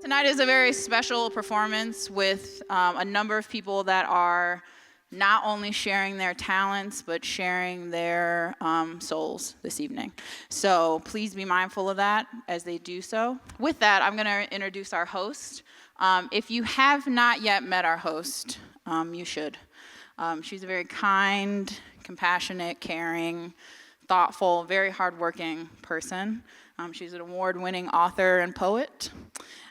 Tonight is a very special performance with a number of people that are not only sharing their talents, but sharing their souls this evening. So please be mindful of that as they do so. With that, I'm going to introduce our host. If you have not yet met our host, you should. She's a very kind, compassionate, caring, thoughtful, very hardworking person. She's an award-winning author and poet.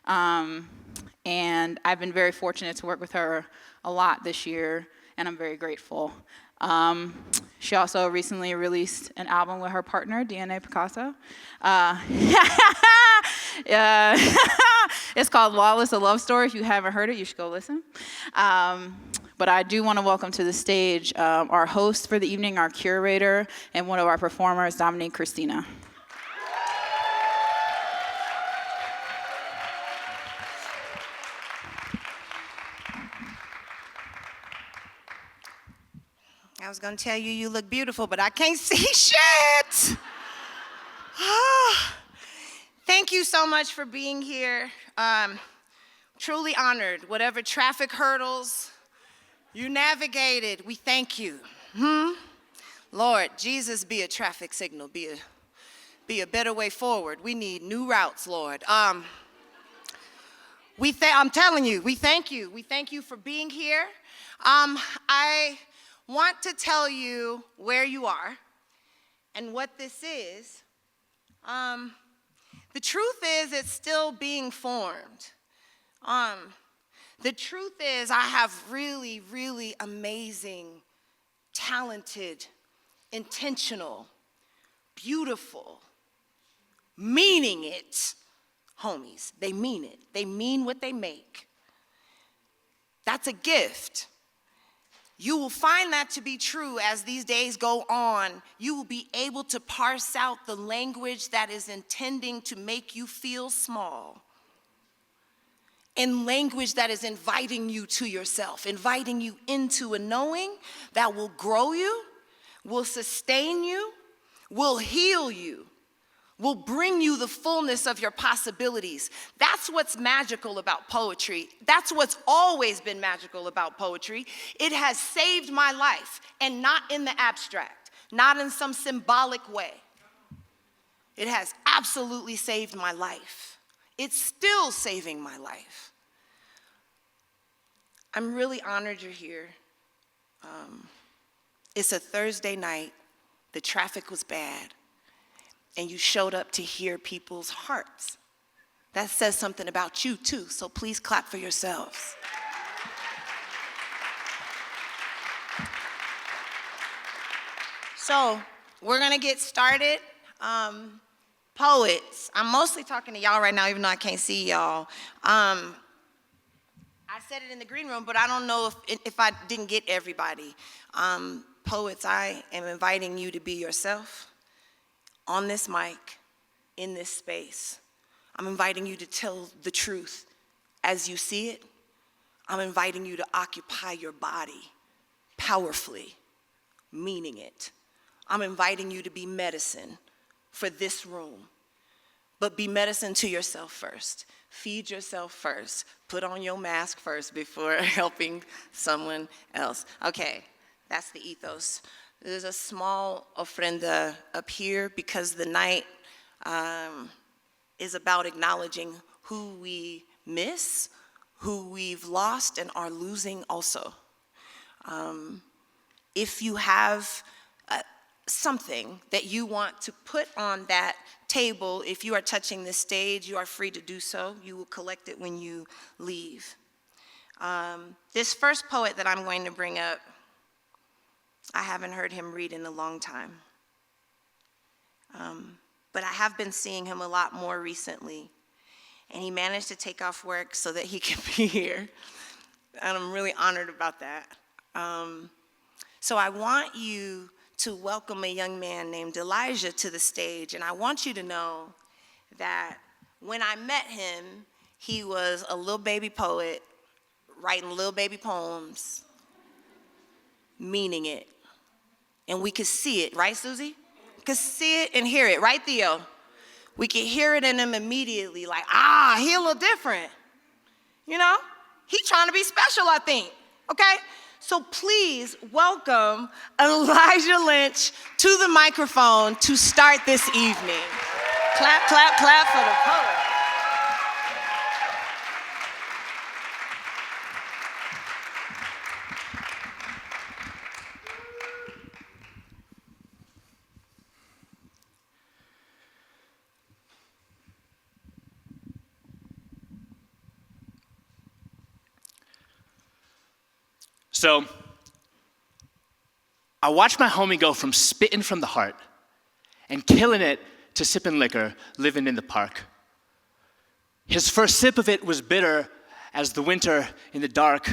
And I've been very fortunate to work with her a lot this year, and I'm very grateful. She also recently released an album with her partner, DNA Picasso. It's called LAWLESS, a love story. If you haven't heard it, you should go listen. But I do want to welcome to the stage our host for the evening, our curator, and one of our performers, Dominique Christina. I was going to tell you look beautiful, but I can't see shit. Thank you so much for being here. Truly honored. Whatever traffic hurdles you navigated, we thank you. Lord, Jesus, be a traffic signal, be a better way forward. We need new routes, Lord. I'm telling you, we thank you. We thank you for being here. I want to tell you where you are and what this is. The truth is it's still being formed. The truth is I have really, really amazing, talented, intentional, beautiful, meaning it homies. They mean it. They mean what they make. That's a gift. You will find that to be true as these days go on. You will be able to parse out the language that is intending to make you feel small, and language that is inviting you to yourself, inviting you into a knowing that will grow you, will sustain you, will heal you, will bring you the fullness of your possibilities. That's what's magical about poetry. That's what's always been magical about poetry. It has saved my life, and not in the abstract, not in some symbolic way. It has absolutely saved my life. It's still saving my life. I'm really honored you're here. It's a Thursday night. The traffic was bad. And you showed up to hear people's hearts. That says something about you too, so please clap for yourselves. So we're gonna get started. Poets, I'm mostly talking to y'all right now, even though I can't see y'all. I said it in the green room, but I don't know if I didn't get everybody. Poets, I am inviting you to be yourself. On this mic, in this space, I'm inviting you to tell the truth as you see it. I'm inviting you to occupy your body powerfully, meaning it. I'm inviting you to be medicine for this room, but be medicine to yourself first. Feed yourself first. Put on your mask first before helping someone else. Okay, that's the ethos. There's a small ofrenda up here because the night is about acknowledging who we miss, who we've lost and are losing also. If you have something that you want to put on that table, if you are touching this stage, you are free to do so. You will collect it when you leave. This first poet that I'm going to bring up, I haven't heard him read in a long time. But I have been seeing him a lot more recently. And he managed to take off work so that he can be here. And I'm really honored about that. So I want you to welcome a young man named Elijah to the stage. And I want you to know that when I met him, he was a little baby poet, writing little baby poems, meaning it. And we could see it, right, Suzi? Could see it and hear it, right, Theo? We could hear it in him immediately, like, he a little different. you know? He's trying to be special, I think, okay? So please welcome Elijah Lynch to the microphone to start this evening. Clap, clap, clap for the poet. So, I watched my homie go from spitting from the heart and killing it to sipping liquor, living in the park. His first sip of it was bitter as the winter in the dark,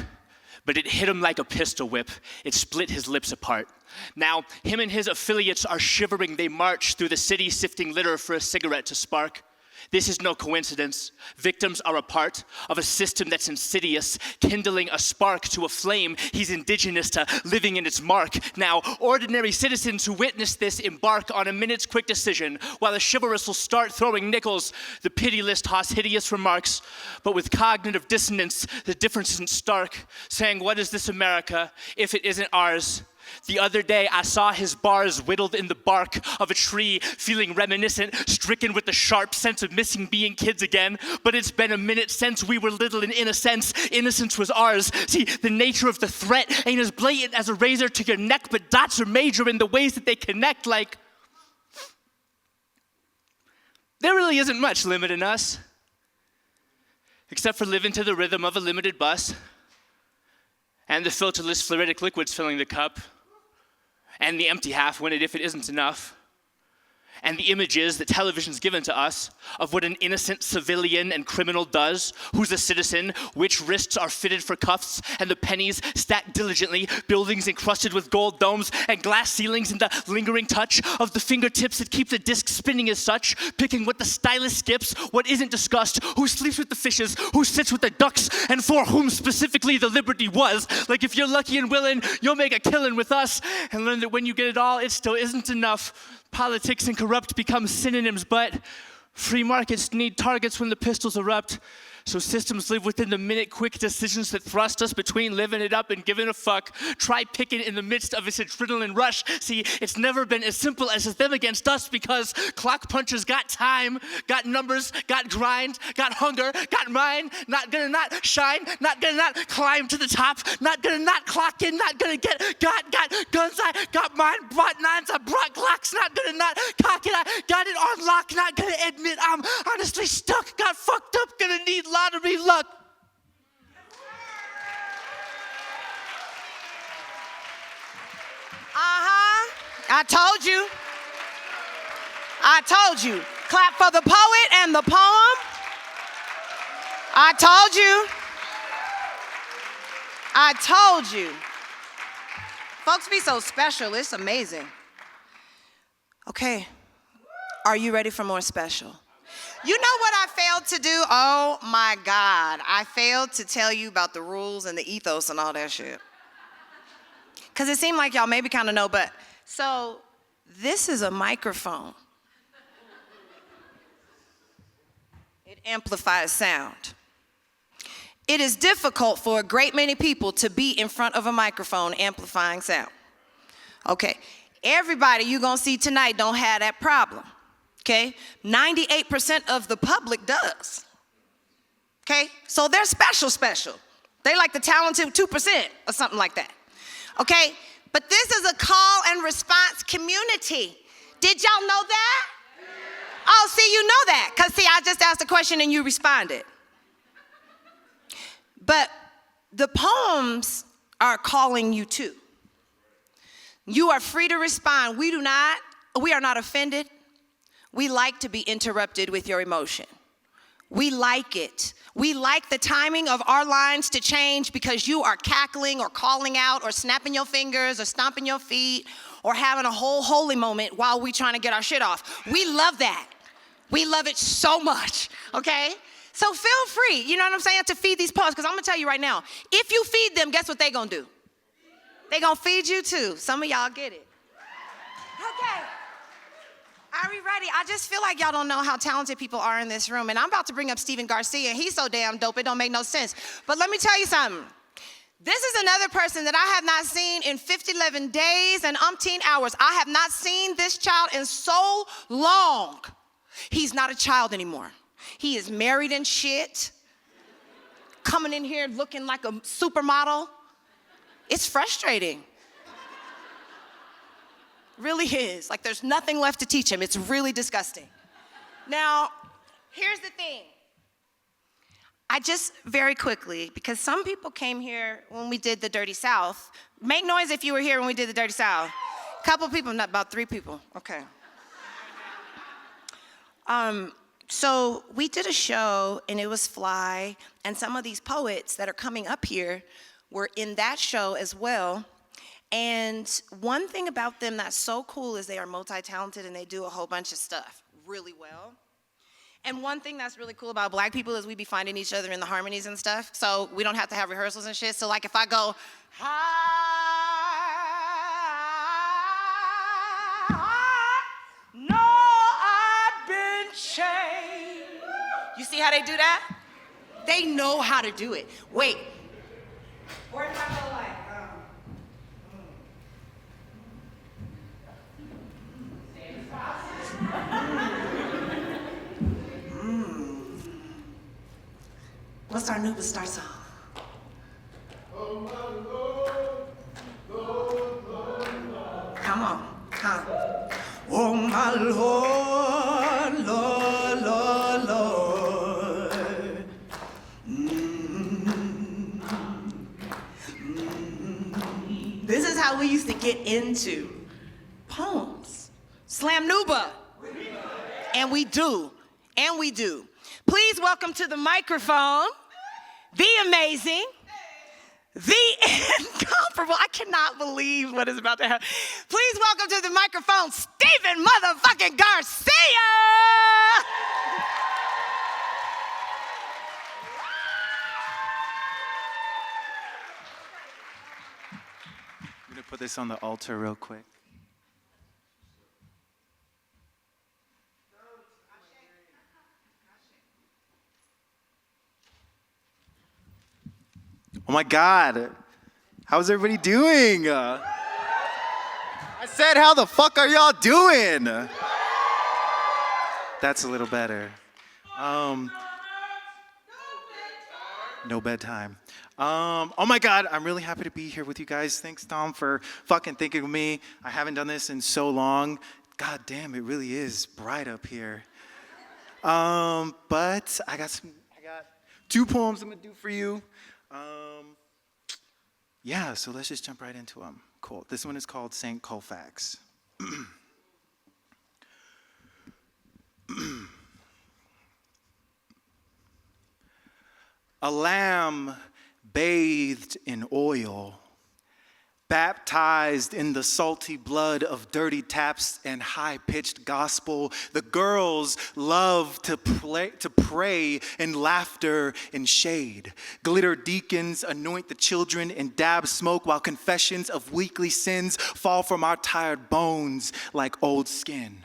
but it hit him like a pistol whip. It split his lips apart. Now, him and his affiliates are shivering. They march through the city, sifting litter for a cigarette to spark. This is no coincidence. Victims are a part of a system that's insidious, kindling a spark to a flame. He's indigenous to living in its mark. Now, ordinary citizens who witness this embark on a minute's quick decision, while the chivalrous will start throwing nickels. The pitiless toss hideous remarks, but with cognitive dissonance, the difference isn't stark, saying, what is this America if it isn't ours? The other day, I saw his bars whittled in the bark of a tree, feeling reminiscent, stricken with the sharp sense of missing being kids again. But it's been a minute since we were little, and in a sense, innocence was ours. See, the nature of the threat ain't as blatant as a razor to your neck, but dots are major in the ways that they connect, like, there really isn't much limit in us, except for living to the rhythm of a limited bus, and the filterless fluidic liquids filling the cup, and the empty half when if it isn't enough, and the images that television's given to us of what an innocent civilian and criminal does, who's a citizen, which wrists are fitted for cuffs, and the pennies stacked diligently, buildings encrusted with gold domes and glass ceilings, and the lingering touch of the fingertips that keep the disc spinning as such, picking what the stylus skips, what isn't discussed, who sleeps with the fishes, who sits with the ducks, and for whom specifically the liberty was. Like, if you're lucky and willing, you'll make a killing with us, and learn that when you get it all, it still isn't enough. Politics and corrupt become synonyms, but free markets need targets when the pistols erupt. So systems live within the minute quick decisions that thrust us between living it up and giving a fuck. Try picking in the midst of its adrenaline rush. See, it's never been as simple as them against us, because clock punchers got time, got numbers, got grind, got hunger, got mind. Not gonna not shine, not gonna not climb to the top, not gonna not clock in, not gonna got guns, I got mine, brought nines, I brought Glocks, not gonna not cock it, I got it on lock, not gonna admit I'm honestly stuck, got fucked up, gonna need lottery luck. I told you. I told you. Clap for the poet and the poem. I told you. I told you. Folks be so special. It's amazing. Okay. Are you ready for more special? You know what I failed to do? Oh my God. I failed to tell you about the rules and the ethos and all that shit. Because it seemed like y'all maybe kind of know, but so this is a microphone. It amplifies sound. It is difficult for a great many people to be in front of a microphone amplifying sound. Okay, everybody you're gonna see tonight don't have that problem. Okay, 98% of the public does. Okay, so they're special. They like the talented 2% or something like that. Okay, but this is a call and response community. Did y'all know that? Oh, see, you know that, because see, I just asked a question and you responded. But the poems are calling you too. You are free to respond. We are not offended. We like to be interrupted with your emotion. We like it. We like the timing of our lines to change because you are cackling or calling out or snapping your fingers or stomping your feet or having a whole holy moment while we trying to get our shit off. We love that. We love it so much, okay? So feel free, you know what I'm saying, to feed these poets, because I'm gonna tell you right now, if you feed them, guess what they gonna do? They gonna feed you too. Some of y'all get it. Okay. Are we ready? I just feel like y'all don't know how talented people are in this room. And I'm about to bring up Steven Garcia. He's so damn dope, it don't make no sense. But let me tell you something. This is another person that I have not seen in 11 days and umpteen hours. I have not seen this child in so long. He's not a child anymore. He is married and shit. Coming in here looking like a supermodel. It's frustrating. Really is. Like there's nothing left to teach him. It's really disgusting. Now, here's the thing. I just very quickly, because some people came here when we did the Dirty South. Make noise if you were here when we did the Dirty South. A couple people, not about 3 people. Okay. So we did a show and it was Fly, and some of these poets that are coming up here were in that show as well. And one thing about them that's so cool is they are multi-talented and they do a whole bunch of stuff really well. And one thing that's really cool about Black people is we be finding each other in the harmonies and stuff, so we don't have to have rehearsals and shit. So like if I go, no, I've been changed. You see how they do that? They know how to do it. Wait. Or if I go like, what's our new star song? Oh my Lord, Lord. Come on, come. Oh my Lord, Lord, Lord, Lord. This is how we used to get into poems. Slam Nuba. And we do. And we do. Please welcome to the microphone, the amazing, the incomparable. I cannot believe what is about to happen. Please welcome to the microphone, Steven motherfucking Garcia. I'm gonna put this on the altar real quick. Oh my God, how's everybody doing? I said, how the fuck are y'all doing? That's a little better. No bedtime. Oh my God, I'm really happy to be here with you guys. Thanks, Tom, for fucking thinking of me. I haven't done this in so long. God damn, it really is bright up here. But I got 2 poems I'm gonna do for you. Yeah, so let's just jump right into them. Cool. This one is called St. Colfax. A lamb bathed in oil, baptized in the salty blood of dirty taps and high-pitched gospel. The girls love to pray in laughter and shade. Glitter deacons anoint the children and dab smoke while confessions of weekly sins fall from our tired bones like old skin.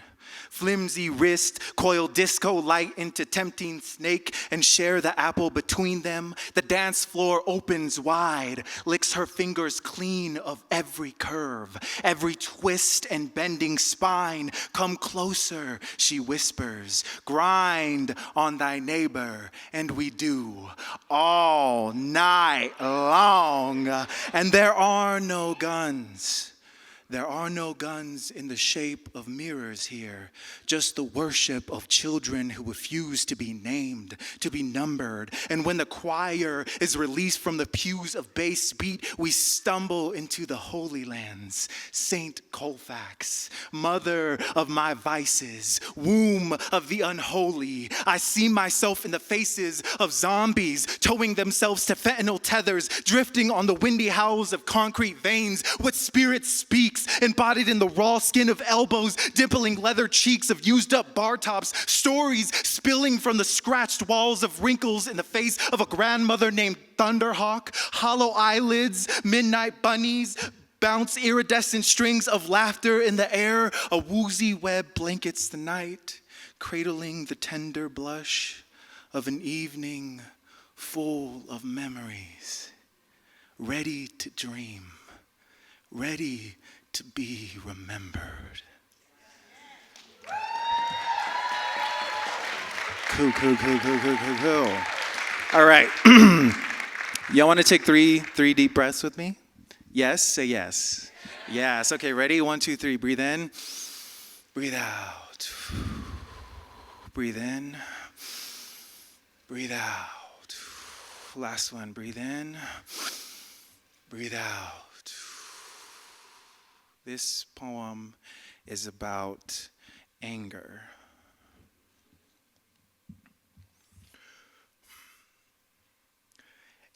Flimsy wrist, coil disco light into tempting snake and share the apple between them. The dance floor opens wide, licks her fingers clean of every curve, every twist and bending spine. Come closer, she whispers, grind on thy neighbor, and we do all night long. And there are no guns. There are no guns in the shape of mirrors here, just the worship of children who refuse to be named, to be numbered. And when the choir is released from the pews of bass beat, we stumble into the holy lands. St. Colfax, mother of my vices, womb of the unholy. I see myself in the faces of zombies, towing themselves to fentanyl tethers, drifting on the windy howls of concrete veins. What spirit speaks, embodied in the raw skin of elbows, dimpling leather cheeks of used up bar tops, stories spilling from the scratched walls of wrinkles in the face of a grandmother named Thunderhawk, hollow eyelids, midnight bunnies, bounce iridescent strings of laughter in the air. A woozy web blankets the night, cradling the tender blush of an evening full of memories. Ready to dream, ready to be remembered. Cool. All right. Y'all want to take three deep breaths with me? Yes, say yes. Yes, okay, ready? 1, 2, 3, breathe in. Breathe out. Breathe in. Breathe out. Last one, breathe in. Breathe out. This poem is about anger.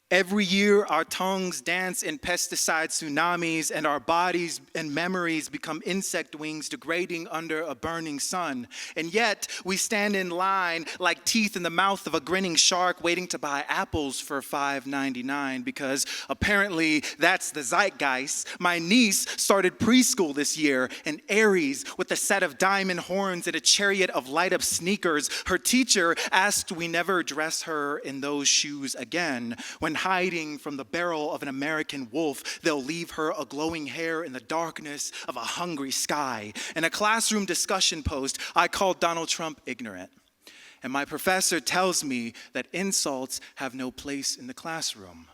Every year, our tongues dance in pesticide tsunamis, and our bodies and memories become insect wings degrading under a burning sun. And yet, we stand in line like teeth in the mouth of a grinning shark waiting to buy apples for $5.99 because apparently that's the zeitgeist. My niece started preschool this year, and Aries, with a set of diamond horns and a chariot of light-up sneakers, her teacher asked we never dress her in those shoes again. When hiding from the barrel of an American wolf, they'll leave her a glowing hair in the darkness of a hungry sky. In a classroom discussion post, I called Donald Trump ignorant. And my professor tells me that insults have no place in the classroom.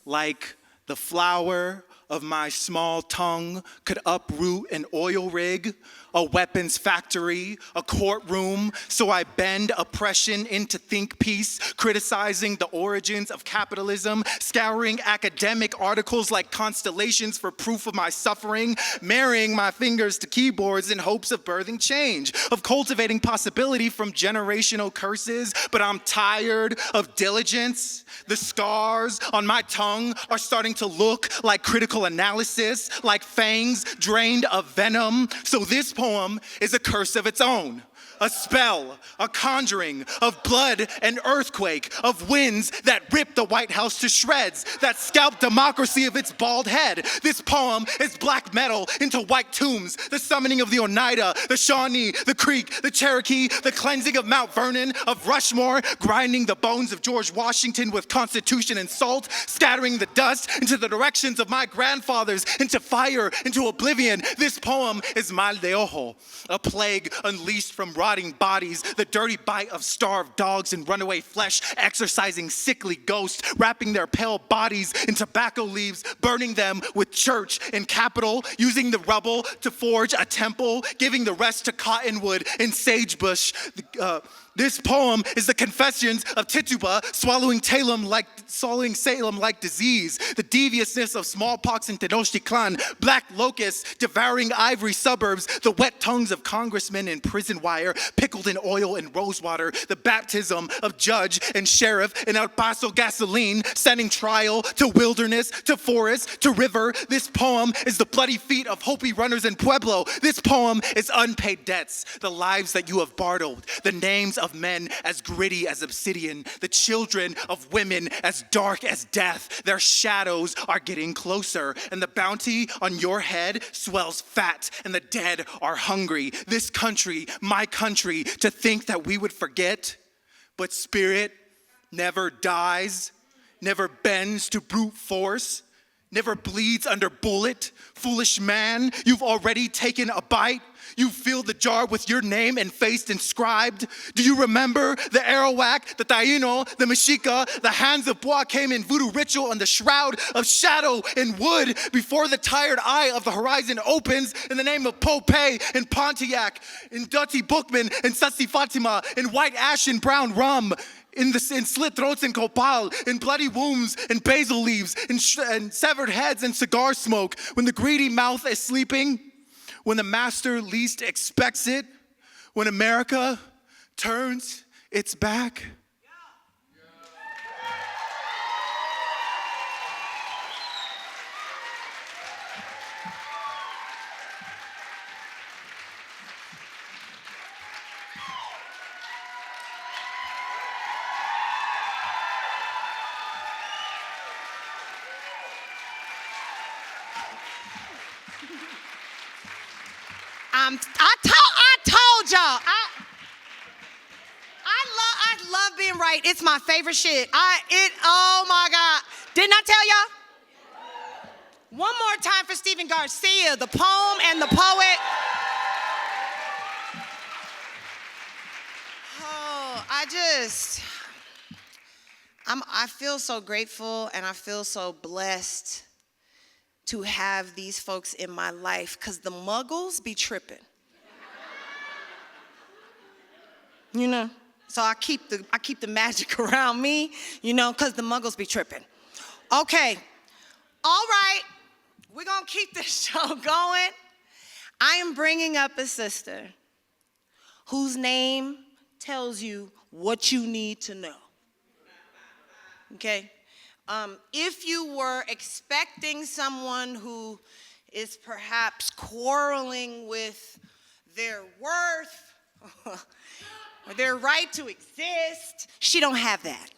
Like the flower of my small tongue could uproot an oil rig, a weapons factory, a courtroom, so I bend oppression into think piece, criticizing the origins of capitalism, scouring academic articles like constellations for proof of my suffering, marrying my fingers to keyboards in hopes of birthing change, of cultivating possibility from generational curses, but I'm tired of diligence. The scars on my tongue are starting to look like critical analysis, like fangs drained of venom. So this poem is a curse of its own. A spell, a conjuring of blood and earthquake, of winds that rip the White House to shreds, that scalp democracy of its bald head. This poem is black metal into white tombs, the summoning of the Oneida, the Shawnee, the Creek, the Cherokee, the cleansing of Mount Vernon, of Rushmore, grinding the bones of George Washington with Constitution and salt, scattering the dust into the directions of my grandfathers, into fire, into oblivion. This poem is mal de ojo, a plague unleashed from rotting bodies, the dirty bite of starved dogs and runaway flesh, exorcising sickly ghosts, wrapping their pale bodies in tobacco leaves, burning them with church and capital, using the rubble to forge a temple, giving the rest to cottonwood and sagebush. This poem is the confessions of Tituba swallowing Salem like disease, the deviousness of smallpox in Tenochtitlan, black locusts devouring ivory suburbs, the wet tongues of congressmen in prison wire, pickled in oil and rosewater, the baptism of judge and sheriff in El Paso gasoline, sending trial to wilderness, to forest, to river. This poem is the bloody feet of Hopi runners in Pueblo. This poem is unpaid debts, the lives that you have bartered, the names of men as gritty as obsidian, the children of women as dark as death. Their shadows are getting closer, and the bounty on your head swells fat, and the dead are hungry. This country, my country, to think that we would forget, but spirit never dies, never bends to brute force, never bleeds under bullet. Foolish man, you've already taken a bite. You filled the jar with your name and face inscribed. Do you remember the Arawak, the Taino, the Mexica, the hands of Bois came in voodoo ritual and the shroud of shadow and wood before the tired eye of the horizon opens in the name of Popeye and Pontiac, in Dutty Bookman and Sassi Fatima, in white ash and brown rum, in slit throats and copal, in bloody wombs and basil leaves, and severed heads and cigar smoke. When the greedy mouth is sleeping, when the master least expects it, when America turns its back. I told y'all. I love being right. It's my favorite shit. Oh my God. Didn't I tell y'all? One more time for Stephen Garcia, the poem and the poet. Oh, I feel so grateful and I feel so blessed to have these folks in my life, because the muggles be tripping. You know? So I keep the magic around me, you know, because the muggles be tripping. Okay. All right. We're going to keep this show going. I am bringing up a sister whose name tells you what you need to know. Okay? If you were expecting someone who is perhaps quarreling with their worth or their right to exist, she don't have that.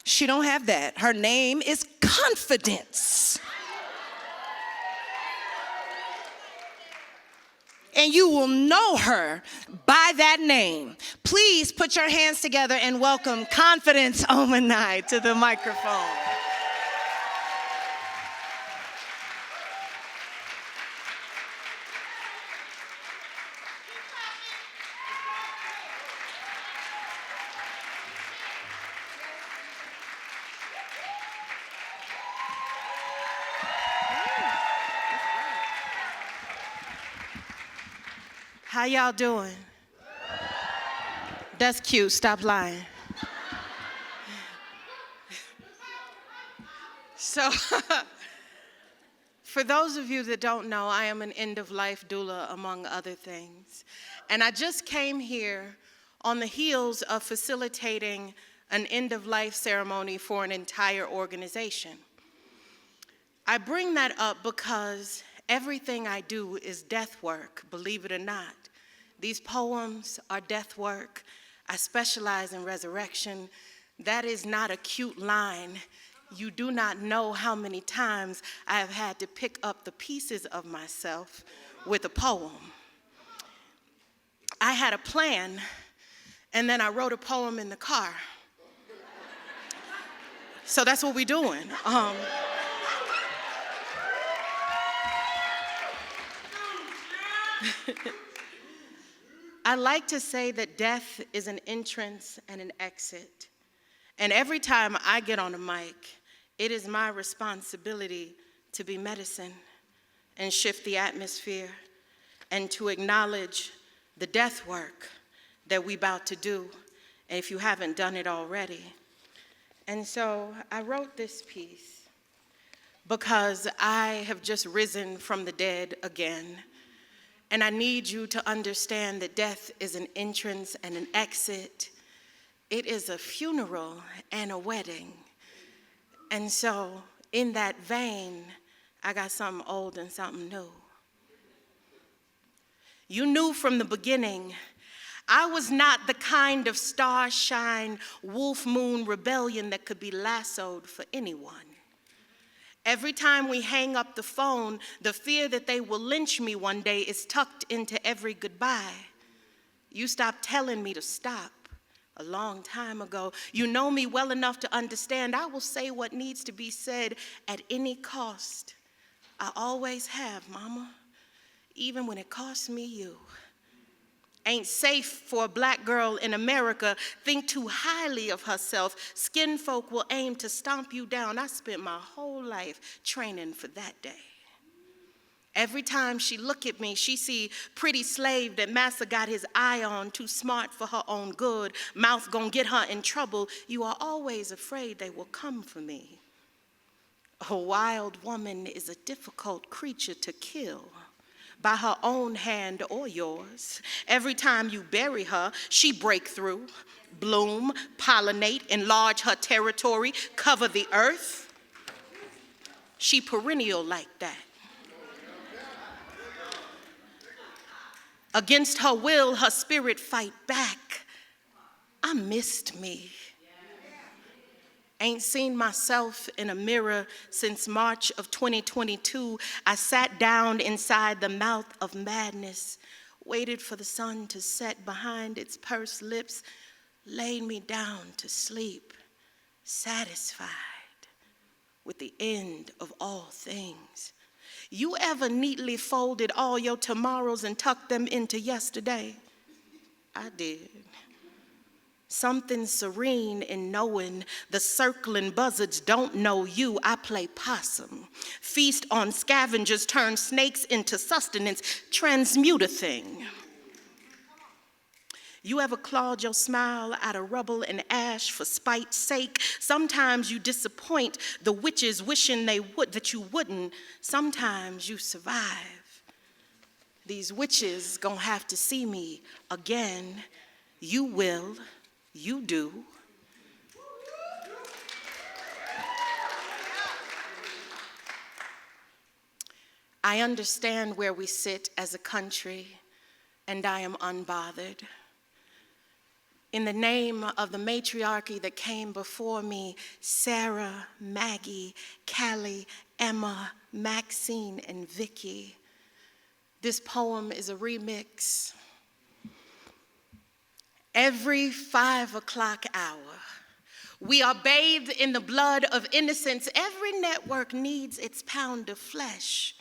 She don't have that. Her name is Confidence. And you will know her by that name. Please put your hands together and welcome Confidence Omenai to the microphone. How y'all doing? That's cute. Stop lying. So, for those of you that don't know, I am an end-of-life doula, among other things. And I just came here on the heels of facilitating an end-of-life ceremony for an entire organization. I bring that up because everything I do is death work, believe it or not. These poems are death work. I specialize in resurrection. That is not a cute line. You do not know how many times I have had to pick up the pieces of myself with a poem. I had a plan, and then I wrote a poem in the car. So that's what we're doing. I like to say that death is an entrance and an exit. And every time I get on a mic, it is my responsibility to be medicine and shift the atmosphere and to acknowledge the death work that we're about to do, if you haven't done it already. And so I wrote this piece because I have just risen from the dead again. And I need you to understand that death is an entrance and an exit. It is a funeral and a wedding. And so, in that vein, I got something old and something new. You knew from the beginning, I was not the kind of starshine, wolf moon rebellion that could be lassoed for anyone. Every time we hang up the phone, the fear that they will lynch me one day is tucked into every goodbye. You stopped telling me to stop a long time ago. You know me well enough to understand I will say what needs to be said at any cost. I always have, mama, even when it costs me you. Ain't safe for a black girl in America. Think too highly of herself. Skin folk will aim to stomp you down. I spent my whole life training for that day. Every time she look at me, she see pretty slave that massa got his eye on, too smart for her own good. Mouth gonna get her in trouble. You are always afraid they will come for me. A wild woman is a difficult creature to kill. By her own hand or yours. Every time you bury her, she break through, bloom, pollinate, enlarge her territory, cover the earth. She perennial like that. Against her will, her spirit fight back. I missed me. Ain't seen myself in a mirror since March of 2022. I sat down inside the mouth of madness, waited for the sun to set behind its pursed lips, laid me down to sleep, satisfied with the end of all things. You ever neatly folded all your tomorrows and tucked them into yesterday? I did. Something serene in knowing the circling buzzards don't know you. I play possum. Feast on scavengers, turn snakes into sustenance, transmute a thing. You ever clawed your smile out of rubble and ash for spite's sake? Sometimes you disappoint the witches wishing that you wouldn't. Sometimes you survive. These witches gonna have to see me again. You will. You do. I understand where we sit as a country, and I am unbothered. In the name of the matriarchy that came before me, Sarah, Maggie, Callie, Emma, Maxine, and Vicky, this poem is a remix. Every 5 o'clock hour, we are bathed in the blood of innocence. Every network needs its pound of flesh.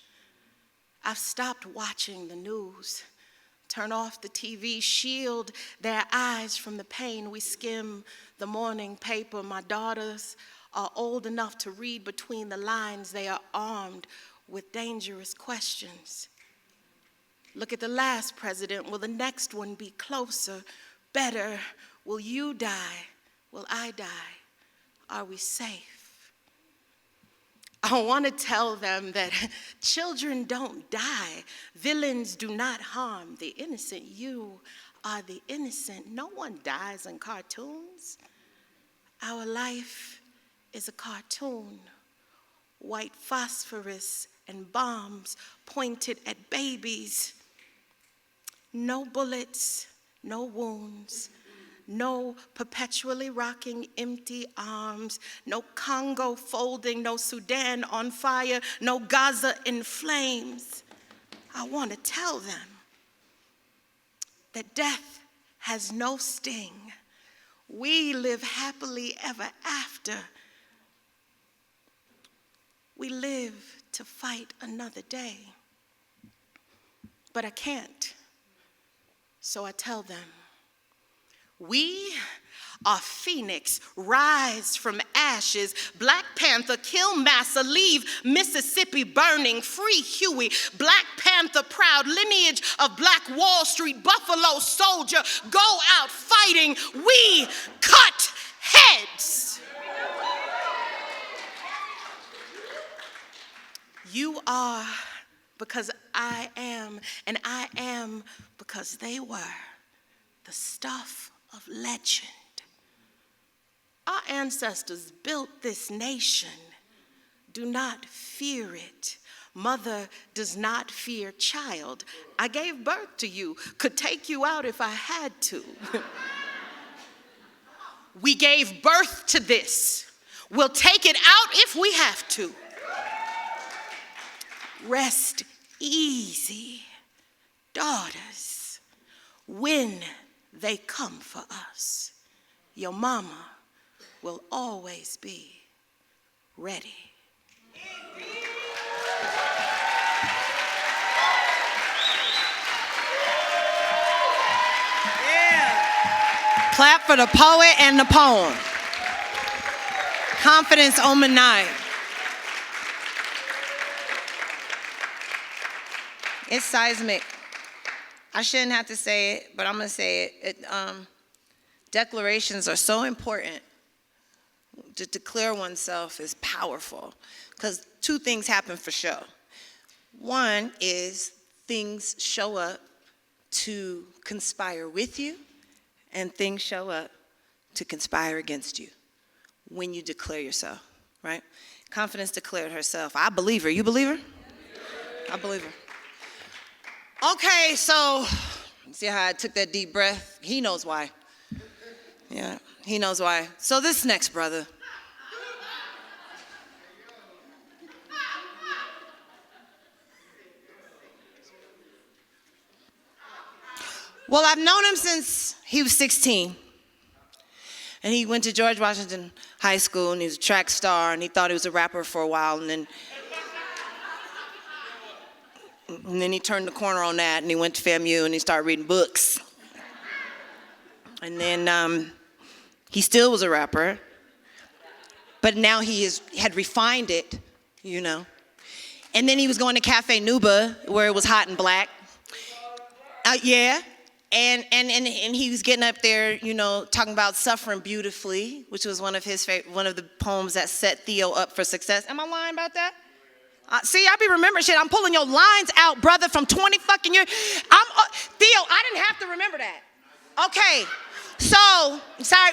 I've stopped watching the news. Turn off the TV, shield their eyes from the pain. We skim the morning paper. My daughters are old enough to read between the lines. They are armed with dangerous questions. Look at the last president. Will the next one be closer? Better? Will you die? Will I die? Are we safe? I want to tell them that children don't die. Villains do not harm the innocent. You are the innocent. No one dies in cartoons. Our life is a cartoon. White phosphorus and bombs pointed at babies. No bullets. No wounds, no perpetually rocking empty arms, no Congo folding, no Sudan on fire, no Gaza in flames. I want to tell them that death has no sting. We live happily ever after. We live to fight another day. But I can't. So I tell them, we are Phoenix, rise from ashes. Black Panther, kill Massa, leave Mississippi burning. Free Huey, Black Panther proud, lineage of Black Wall Street, Buffalo Soldier, go out fighting. We cut heads. You are because I am, and I am because they were the stuff of legend. Our ancestors built this nation. Do not fear it. Mother does not fear child. I gave birth to you, could take you out if I had to. We gave birth to this. We'll take it out if we have to. Rest easy, daughters, when they come for us. Your mama will always be ready. Yeah. Clap for the poet and the poem. Confidence, Omenai. It's seismic. I shouldn't have to say it, but I'm going to say it. Declarations are so important. To declare oneself is powerful because two things happen for sure. One is things show up to conspire with you, and things show up to conspire against you when you declare yourself, right? Confidence declared herself. I believe her. You believe her? I believe her. Okay, so see how I took that deep breath? He knows why. Yeah, he knows why. So this next brother, Well, I've known him since he was 16. And he went to George Washington High School, and he was a track star, and he thought he was a rapper for a while, and then he turned the corner on that, and he went to FAMU, and he started reading books. And then he still was a rapper, but now he had refined it, you know. And then he was going to Cafe Nuba, where it was hot and black. Yeah. And he was getting up there, you know, talking about suffering beautifully, which was one of the poems that set Theo up for success. Am I lying about that? See, I be remembering shit. I'm pulling your lines out, brother, from 20 fucking years. Theo, I didn't have to remember that. Okay, so, sorry,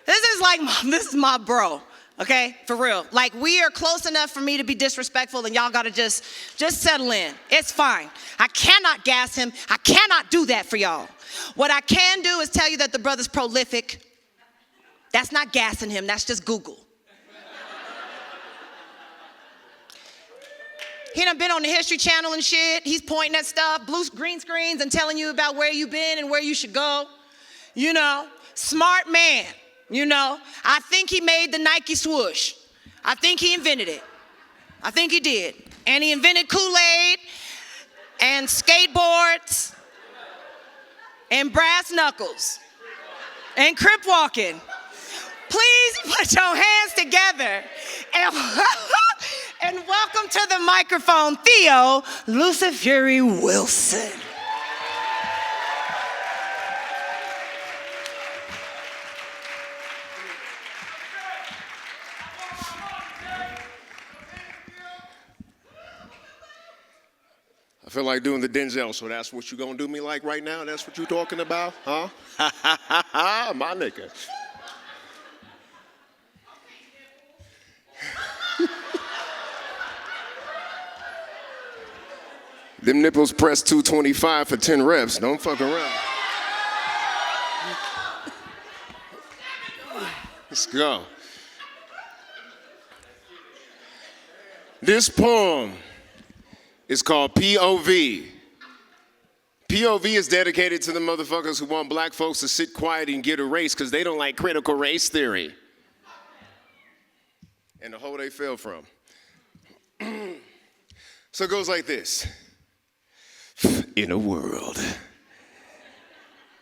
this is my bro, okay, for real. Like, we are close enough for me to be disrespectful, and y'all gotta just settle in. It's fine. I cannot gas him. I cannot do that for y'all. What I can do is tell you that the brother's prolific. That's not gassing him, that's just Google. He done been on the History Channel and shit. He's pointing at stuff, green screens, and telling you about where you've been and where you should go. You know, smart man, you know. I think he made the Nike swoosh. I think he invented it. I think he did. And he invented Kool-Aid and skateboards and brass knuckles and crip walking. Please put your hands together and welcome to the microphone, Theo Lucifury Wilson. I feel like doing the Denzel, so that's what you gonna do me like right now? That's what you talking about, huh? Ha ha ha ha, my nigga. Them nipples press 225 for 10 reps. Don't fuck around. Let's go. This poem is called POV. POV is dedicated to the motherfuckers who want black folks to sit quiet and get erased because they don't like critical race theory. And the hole they fell from. So it goes like this. In a world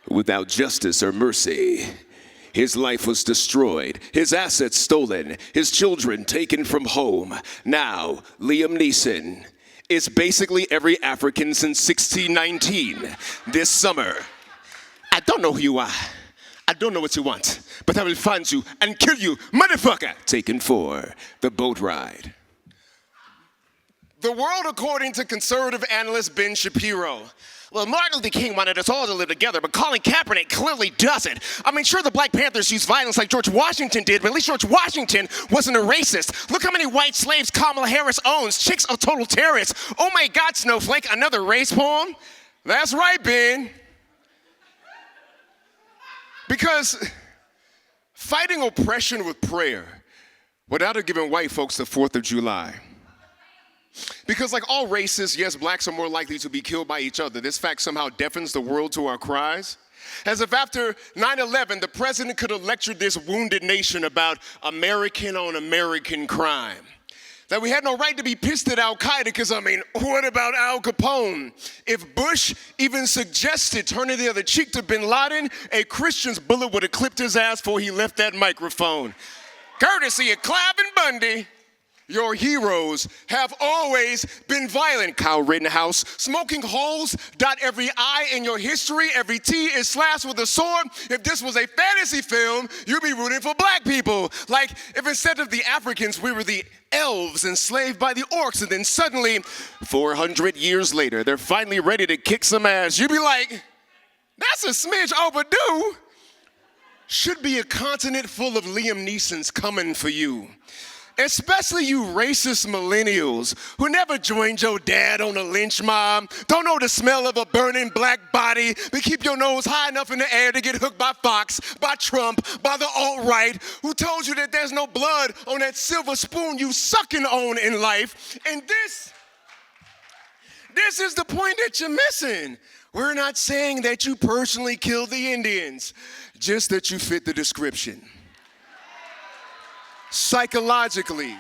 without justice or mercy, his life was destroyed, his assets stolen, his children taken from home. Now, Liam Neeson is basically every African since 1619. This summer, I don't know who you are. I don't know what you want, but I will find you and kill you, motherfucker. Taken for the boat ride. The world, according to conservative analyst Ben Shapiro. Well, Martin Luther King wanted us all to live together, but Colin Kaepernick clearly doesn't. I mean, sure, the Black Panthers used violence like George Washington did, but at least George Washington wasn't a racist. Look how many white slaves Kamala Harris owns. Chicks are total terrorists. Oh my God, Snowflake, another race poem? That's right, Ben. Because fighting oppression with prayer without giving white folks the 4th of July. Because like all races, yes, blacks are more likely to be killed by each other. This fact somehow deafens the world to our cries. As if after 9/11, the president could have lectured this wounded nation about American on American crime. That we had no right to be pissed at Al-Qaeda because, I mean, what about Al Capone? If Bush even suggested turning the other cheek to bin Laden, a Christian's bullet would have clipped his ass before he left that microphone. Courtesy of Clive and Bundy. Your heroes have always been violent. Kyle Rittenhouse, smoking holes dot every I in your history. Every T is slashed with a sword. If this was a fantasy film, you'd be rooting for black people. Like if instead of the Africans, we were the elves enslaved by the orcs, and then suddenly, 400 years later, they're finally ready to kick some ass. You'd be like, that's a smidge overdue. Should be a continent full of Liam Neesons coming for you. Especially you racist millennials who never joined your dad on a lynch mob, don't know the smell of a burning black body, but keep your nose high enough in the air to get hooked by Fox, by Trump, by the alt-right, who told you that there's no blood on that silver spoon you sucking on in life. And this is the point that you're missing. We're not saying that you personally killed the Indians, just that you fit the description. Psychologically,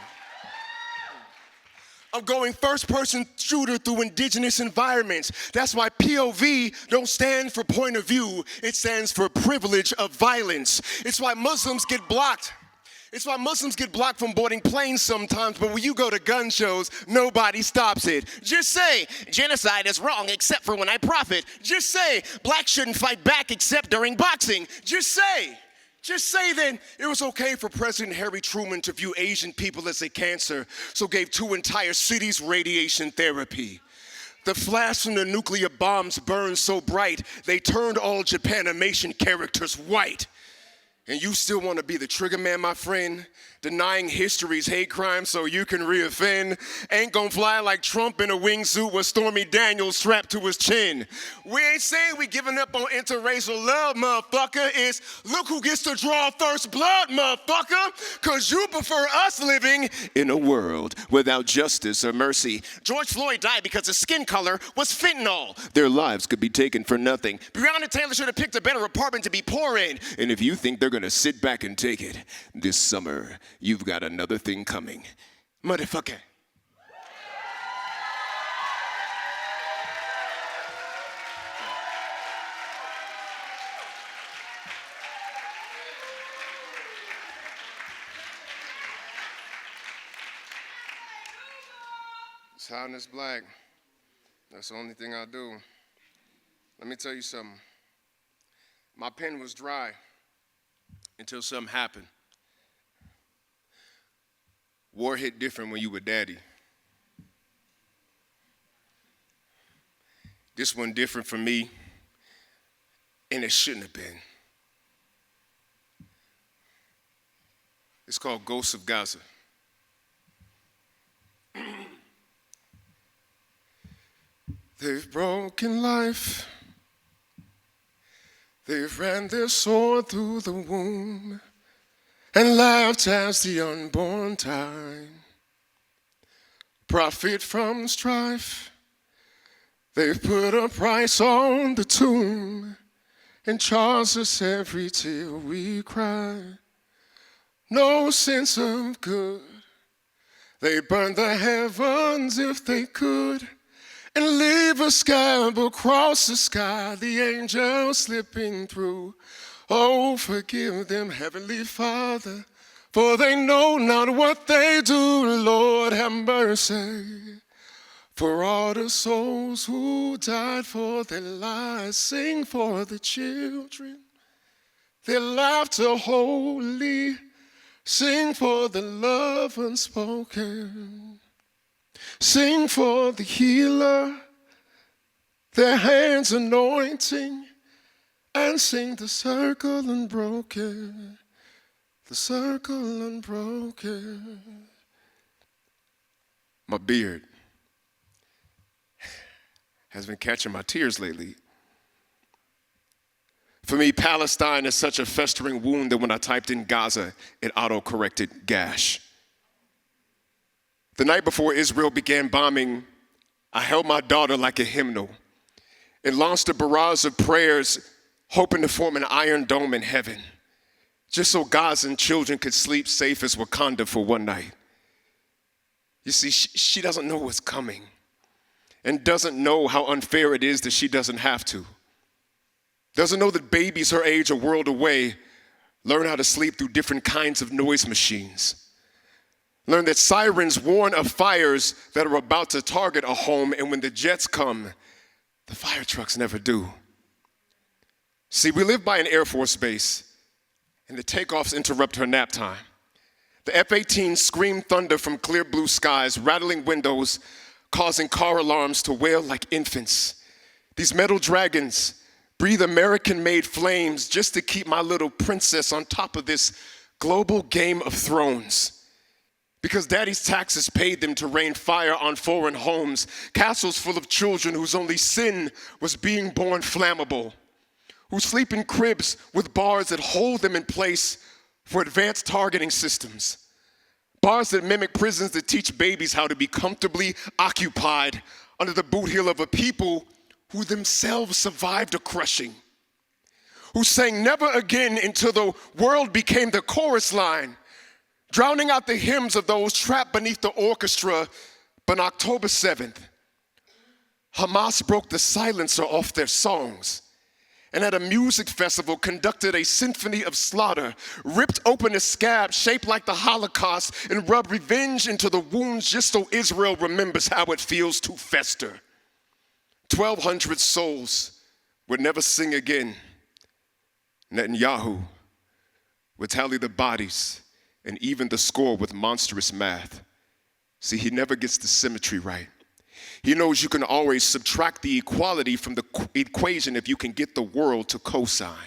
of going first-person shooter through indigenous environments. That's why POV don't stand for point of view. It stands for privilege of violence. It's why Muslims get blocked. It's why Muslims get blocked from boarding planes sometimes, but when you go to gun shows, nobody stops it. Just say, genocide is wrong except for when I profit. Just say, blacks shouldn't fight back except during boxing. Just say then it was okay for President Harry Truman to view Asian people as a cancer, so gave 2 entire cities radiation therapy. The flash from the nuclear bombs burned so bright, they turned all Japanimation characters white. And you still want to be the trigger man, my friend? Denying history's hate crime so you can reoffend? Ain't gonna fly like Trump in a wingsuit with Stormy Daniels strapped to his chin. We ain't saying we giving up on interracial love, motherfucker. It's look who gets to draw first blood, motherfucker. Cause you prefer us living in a world without justice or mercy. George Floyd died because his skin color was fentanyl. Their lives could be taken for nothing. Breonna Taylor should have picked a better apartment to be poor in. And if you think they're gonna sit back and take it, this summer, you've got another thing coming. Motherfucker. It's hot and it's black. That's the only thing I do. Let me tell you something. My pen was dry until something happened. War hit different when you were daddy. This one different for me, and it shouldn't have been. It's called Ghosts of Gaza. They've broken life. They've ran their sword through the womb and laughed as the unborn time. Profit from strife. They've put a price on the tomb and charged us every tear we cry. No sense of good. They burned the heavens if they could and leave a scab across the sky, the angels slipping through. Oh, forgive them, Heavenly Father, for they know not what they do. Lord, have mercy. For all the souls who died for their lives, sing for the children, their laughter holy, sing for the love unspoken. Sing for the healer, their hands anointing, and sing the circle unbroken, the circle unbroken. My beard has been catching my tears lately. For me, Palestine is such a festering wound that when I typed in Gaza, it auto-corrected gash. The night before Israel began bombing, I held my daughter like a hymnal and launched a barrage of prayers, hoping to form an iron dome in heaven, just so Gazan children could sleep safe as Wakanda for one night. You see, she doesn't know what's coming and doesn't know how unfair it is that she doesn't have to. Doesn't know that babies her age a world away learn how to sleep through different kinds of noise machines. Learn that sirens warn of fires that are about to target a home, and when the jets come, the fire trucks never do. See, we live by an Air Force base, and the takeoffs interrupt her nap time. The F-18 scream thunder from clear blue skies, rattling windows, causing car alarms to wail like infants. These metal dragons breathe American-made flames just to keep my little princess on top of this global Game of Thrones. Because daddy's taxes paid them to rain fire on foreign homes, castles full of children whose only sin was being born flammable, who sleep in cribs with bars that hold them in place for advanced targeting systems, bars that mimic prisons that teach babies how to be comfortably occupied under the boot heel of a people who themselves survived a crushing, who sang never again until the world became the chorus line, drowning out the hymns of those trapped beneath the orchestra. But on October 7th, Hamas broke the silencer off their songs and at a music festival conducted a symphony of slaughter, ripped open a scab shaped like the Holocaust and rubbed revenge into the wounds just so Israel remembers how it feels to fester. 1,200 souls would never sing again. Netanyahu would tally the bodies and even the score with monstrous math. See, he never gets the symmetry right. He knows you can always subtract the equality from the equation if you can get the world to cosign.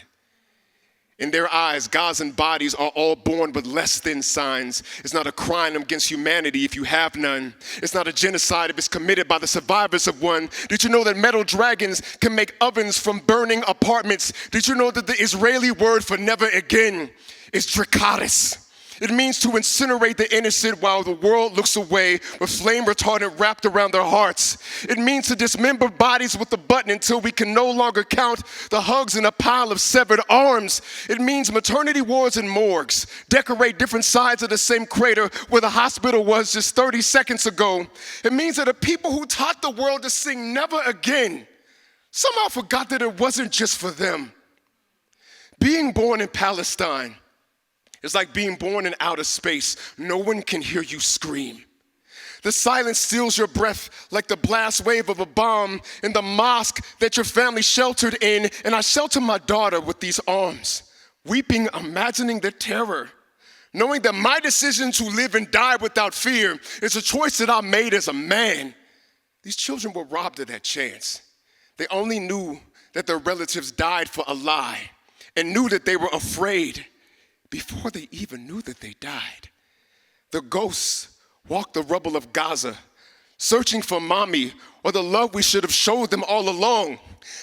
In their eyes, Gazan bodies are all born with less than signs. It's not a crime against humanity if you have none. It's not a genocide if it's committed by the survivors of one. Did you know that metal dragons can make ovens from burning apartments? Did you know that the Israeli word for never again is drakaris? It means to incinerate the innocent while the world looks away with flame retardant wrapped around their hearts. It means to dismember bodies with a button until we can no longer count the hugs in a pile of severed arms. It means maternity wards and morgues decorate different sides of the same crater where the hospital was just 30 seconds ago. It means that the people who taught the world to sing never again somehow forgot that it wasn't just for them. Being born in Palestine, it's like being born in outer space. No one can hear you scream. The silence steals your breath like the blast wave of a bomb in the mosque that your family sheltered in. And I shelter my daughter with these arms, weeping, imagining the terror, knowing that my decision to live and die without fear is a choice that I made as a man. These children were robbed of that chance. They only knew that their relatives died for a lie and knew that they were afraid before they even knew that they died. The ghosts walked the rubble of Gaza, searching for mommy or the love we should have showed them all along,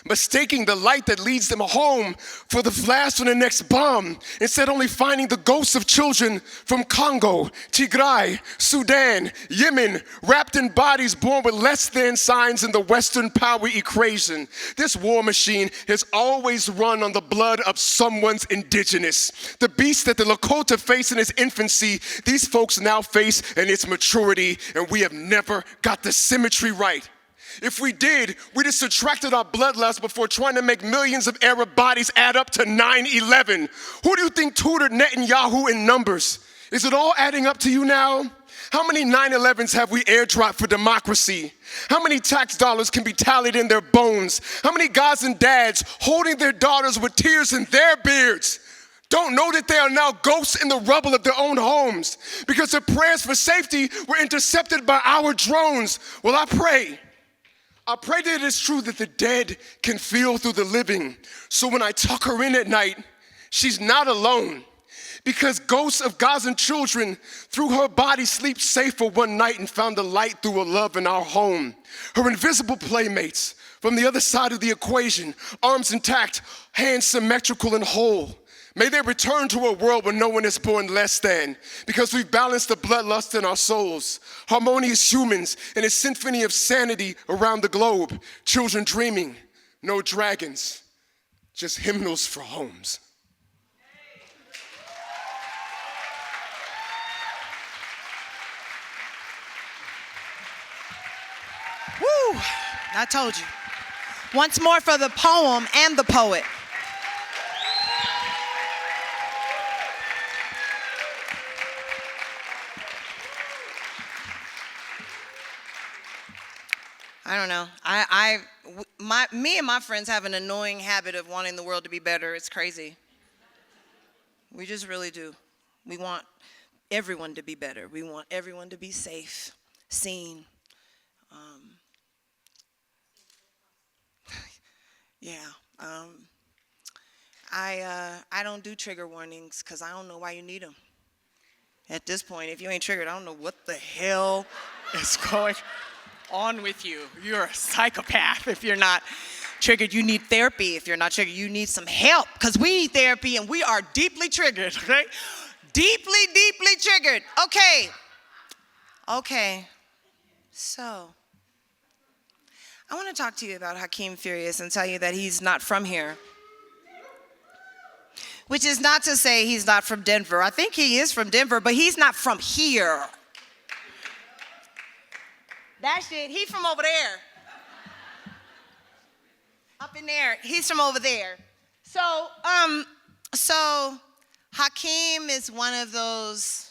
mistaking the light that leads them home for the flash from the next bomb, instead only finding the ghosts of children from Congo, Tigray, Sudan, Yemen, wrapped in bodies born with less than signs in the Western power equation. This war machine has always run on the blood of someone's indigenous. The beast that the Lakota faced in its infancy, these folks now face in its maturity, and we have never got the symmetry right. If we did, we'd have subtracted our bloodlust before trying to make millions of Arab bodies add up to 9/11. Who do you think tutored Netanyahu in numbers? Is it all adding up to you now? How many 9/11s have we airdropped for democracy? How many tax dollars can be tallied in their bones? How many Gazan dads holding their daughters with tears in their beards don't know that they are now ghosts in the rubble of their own homes because their prayers for safety were intercepted by our drones? Well, I pray that it is true that the dead can feel through the living. So when I tuck her in at night, she's not alone. Because ghosts of Gazan children through her body sleep safe for one night and found the light through a love in our home. Her invisible playmates from the other side of the equation, arms intact, hands symmetrical and whole. May they return to a world where no one is born less than, because we've balanced the bloodlust in our souls. Harmonious humans in a symphony of sanity around the globe. Children dreaming, no dragons, just hymnals for homes. Woo! I told you. Once more for the poem and the poet. I don't know. Me and my friends have an annoying habit of wanting the world to be better. It's crazy. We just really do. We want everyone to be better. We want everyone to be safe, seen. I don't do trigger warnings because I don't know why you need them. At this point, if you ain't triggered, I don't know what the hell is going on with you. You're a psychopath if you're not triggered. You need therapy. If you're not triggered, you need some help because we need therapy and we are deeply triggered, okay? Deeply, deeply triggered. Okay. So, I want to talk to you about Hakeem Furious and tell you that he's not from here. Which is not to say he's not from Denver. I think he is from Denver, but he's not from here. That shit, he's from over there. Up in there, he's from over there. So Hakeem is one of those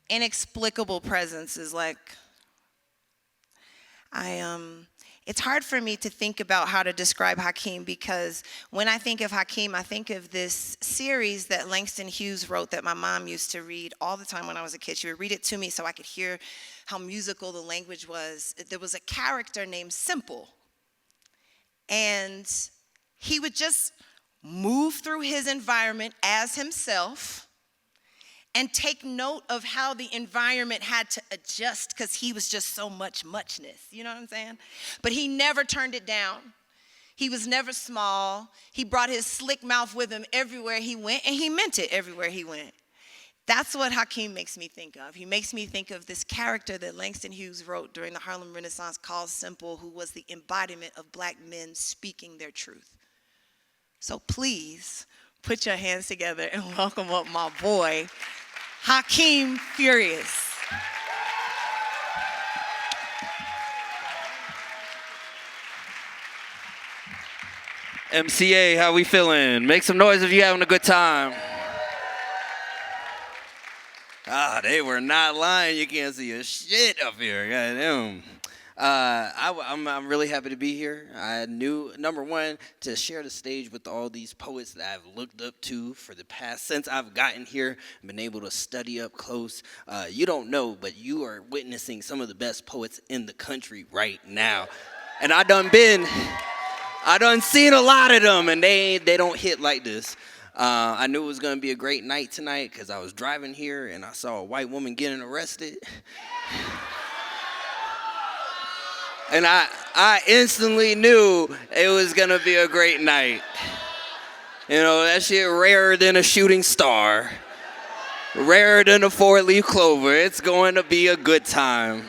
inexplicable presences. Like, it's hard for me to think about how to describe Hakeem, because when I think of Hakeem, I think of this series that Langston Hughes wrote that my mom used to read all the time when I was a kid. She would read it to me so I could hear how musical the language was. There was a character named Simple, and he would just move through his environment as himself and take note of how the environment had to adjust, because he was just so muchness, you know what I'm saying? But he never turned it down. He was never small. He brought his slick mouth with him everywhere he went, and he meant it everywhere he went. That's what Hakeem makes me think of. He makes me think of this character that Langston Hughes wrote during the Harlem Renaissance called Simple, who was the embodiment of black men speaking their truth. So please put your hands together and welcome up my boy, Hakeem Furious. MCA, how we feeling? Make some noise if you having a good time. They were not lying. You can't see a shit up here. Goddamn. I'm really happy to be here. I knew, number one, to share the stage with all these poets that I've looked up to for the past, since I've gotten here, and been able to study up close. You don't know, but you are witnessing some of the best poets in the country right now. And I done seen a lot of them, and they don't hit like this. I knew it was going to be a great night tonight because I was driving here and I saw a white woman getting arrested. And I instantly knew it was going to be a great night. You know, that shit rarer than a shooting star, rarer than a four-leaf clover. It's going to be a good time.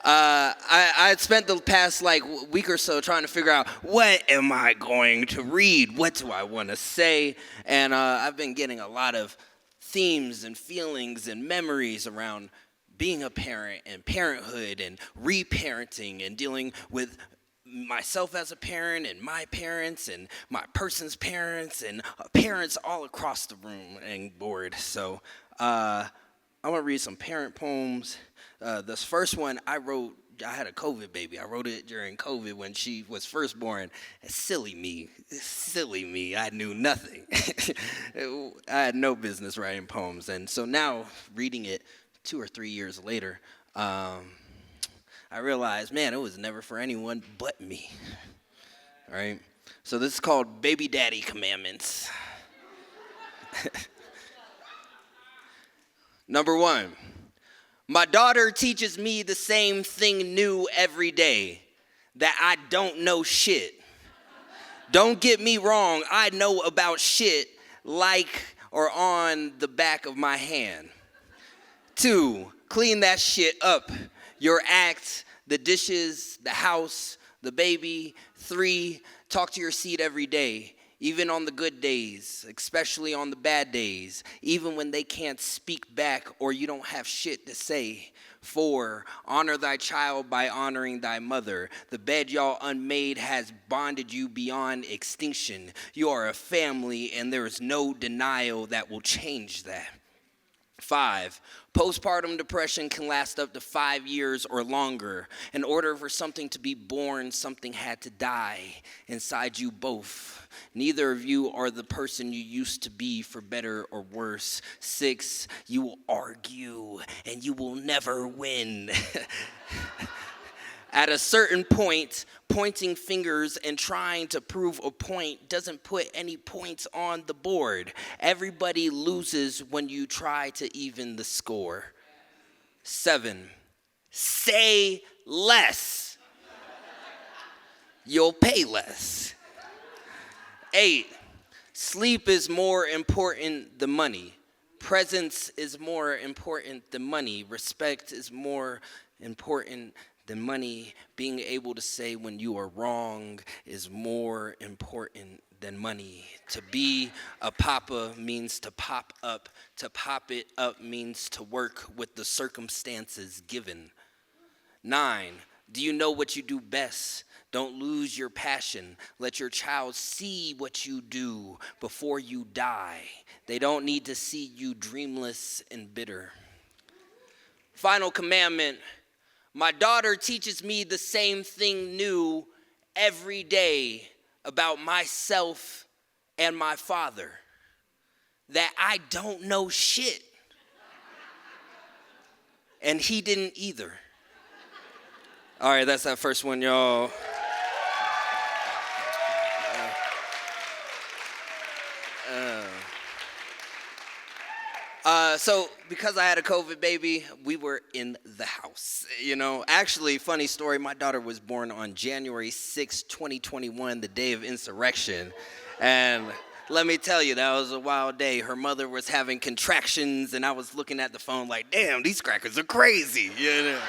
I had spent the past week or so trying to figure out, what am I going to read? What do I want to say? And I've been getting a lot of themes and feelings and memories around being a parent and parenthood and reparenting and dealing with myself as a parent and my parents and my person's parents and parents all across the room and board. So I want to read some parent poems. This first one I had a COVID baby. I wrote it during COVID when she was first born. Silly me, I knew nothing. I had no business writing poems. And so now, reading it 2 or 3 years later, I realized, man, it was never for anyone but me. All right? So this is called Baby Daddy Commandments. Number 1. My daughter teaches me the same thing new every day, that I don't know shit. Don't get me wrong, I know about shit like or on the back of my hand. 2, clean that shit up. Your act, the dishes, the house, the baby. 3, talk to your seat every day. Even on the good days, especially on the bad days, even when they can't speak back or you don't have shit to say. 4, honor thy child by honoring thy mother. The bed y'all unmade has bonded you beyond extinction. You are a family and there is no denial that will change that. 5, postpartum depression can last up to 5 years or longer. In order for something to be born, something had to die inside you both. Neither of you are the person you used to be, for better or worse. 6, you will argue and you will never win. At a certain point, pointing fingers and trying to prove a point doesn't put any points on the board. Everybody loses when you try to even the score. 7, say less. You'll pay less. 8, sleep is more important than money. Presence is more important than money. Respect is more important than money. Being able to say when you are wrong is more important than money. To be a papa means to pop up. To pop it up means to work with the circumstances given. 9, do you know what you do best? Don't lose your passion. Let your child see what you do before you die. They don't need to see you dreamless and bitter. Final commandment, my daughter teaches me the same thing new every day about myself and my father, that I don't know shit. And he didn't either. All right, that's that first one, y'all. So because I had a COVID baby, we were in the house, you know. Actually, funny story, my daughter was born on January 6, 2021, the day of insurrection. And let me tell you, that was a wild day. Her mother was having contractions, and I was looking at the phone like, damn, these crackers are crazy, you know.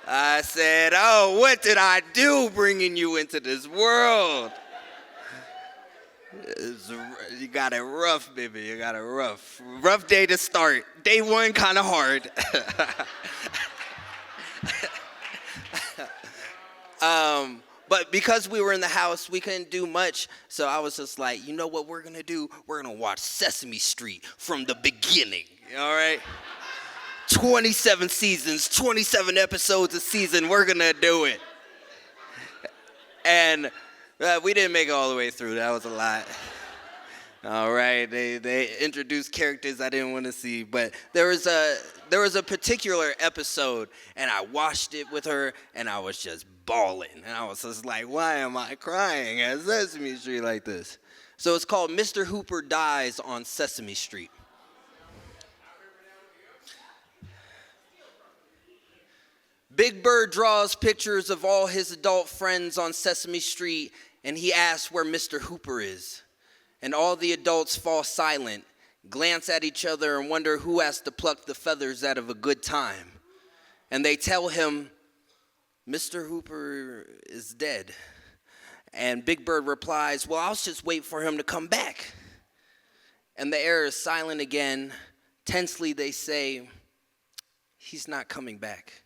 I said, oh, what did I do bringing you into this world? You got it rough, baby. You got it rough. Rough day to start. Day one, kind of hard. But because we were in the house, we couldn't do much. So I was just like, you know what we're going to do? We're going to watch Sesame Street from the beginning. All right? 27 seasons, 27 episodes a season. We're going to do it. And we didn't make it all the way through. That was a lot. All right, they introduced characters I didn't want to see, but there was a particular episode, and I watched it with her, and I was just bawling, and I was just like, why am I crying at Sesame Street like this? So it's called Mr. Hooper Dies on Sesame Street. Big Bird draws pictures of all his adult friends on Sesame Street, and he asks where Mr. Hooper is. And all the adults fall silent, glance at each other, and wonder who has to pluck the feathers out of a good time. And they tell him, Mr. Hooper is dead. And Big Bird replies, well, I'll just wait for him to come back. And the air is silent again. Tensely they say, he's not coming back.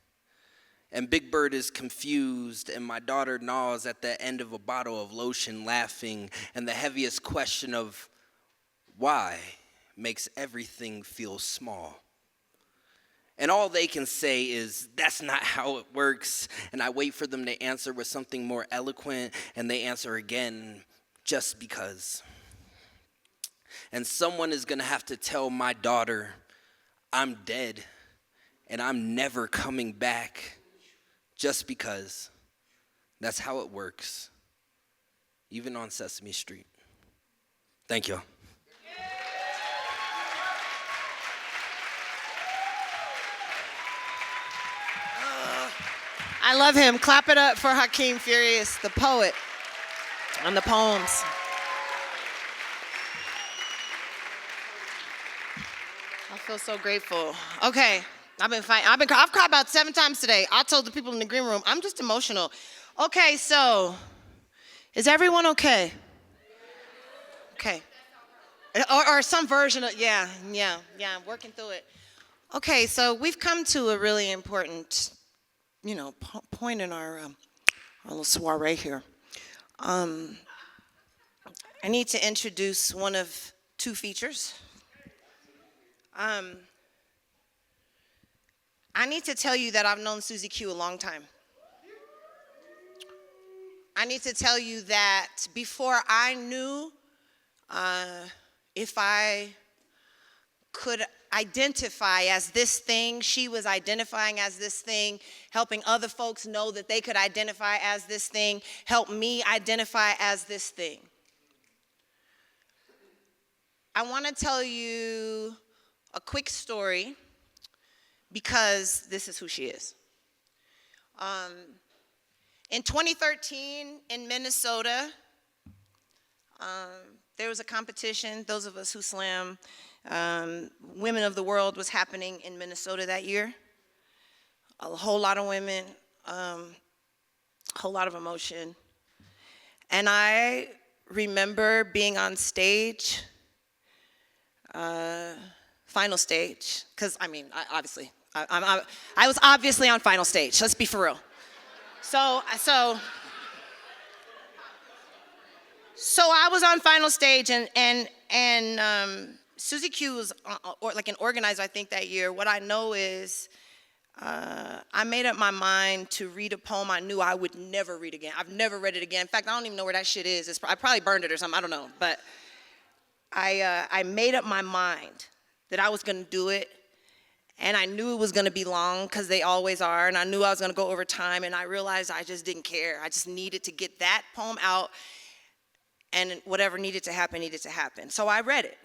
And Big Bird is confused, and my daughter gnaws at the end of a bottle of lotion, laughing, and the heaviest question of why makes everything feel small. And all they can say is, that's not how it works. And I wait for them to answer with something more eloquent, and they answer again, just because. And someone is gonna have to tell my daughter, I'm dead, and I'm never coming back. Just because. That's how it works, even on Sesame Street. Thank you. I love him. Clap it up for Hakeem Furious, the poet, and the poems. I feel so grateful. Okay. I've cried about 7 times today. I told the people in the green room, I'm just emotional. Okay, so, is everyone okay? Okay. Or some version of, yeah, working through it. Okay, so we've come to a really important, point in our little soiree here. I need to introduce one of 2 features. I need to tell you that I've known Suzi Q a long time. I need to tell you that before I knew if I could identify as this thing, she was identifying as this thing, helping other folks know that they could identify as this thing, help me identify as this thing. I want to tell you a quick story because this is who she is. In 2013 in Minnesota, there was a competition. Those of us who slam Women of the World was happening in Minnesota that year. A whole lot of women, a whole lot of emotion. And I remember being on stage, final stage, because I was obviously on final stage, let's be for real. So I was on final stage, and Suzi Q was like an organizer, I think, that year. What I know is I made up my mind to read a poem I knew I would never read again. I've never read it again. In fact, I don't even know where that shit is. I probably burned it or something, I don't know. But I made up my mind that I was gonna do it. And I knew it was gonna be long, because they always are. And I knew I was gonna go over time, and I realized I just didn't care. I just needed to get that poem out, and whatever needed to happen, needed to happen. So I read it.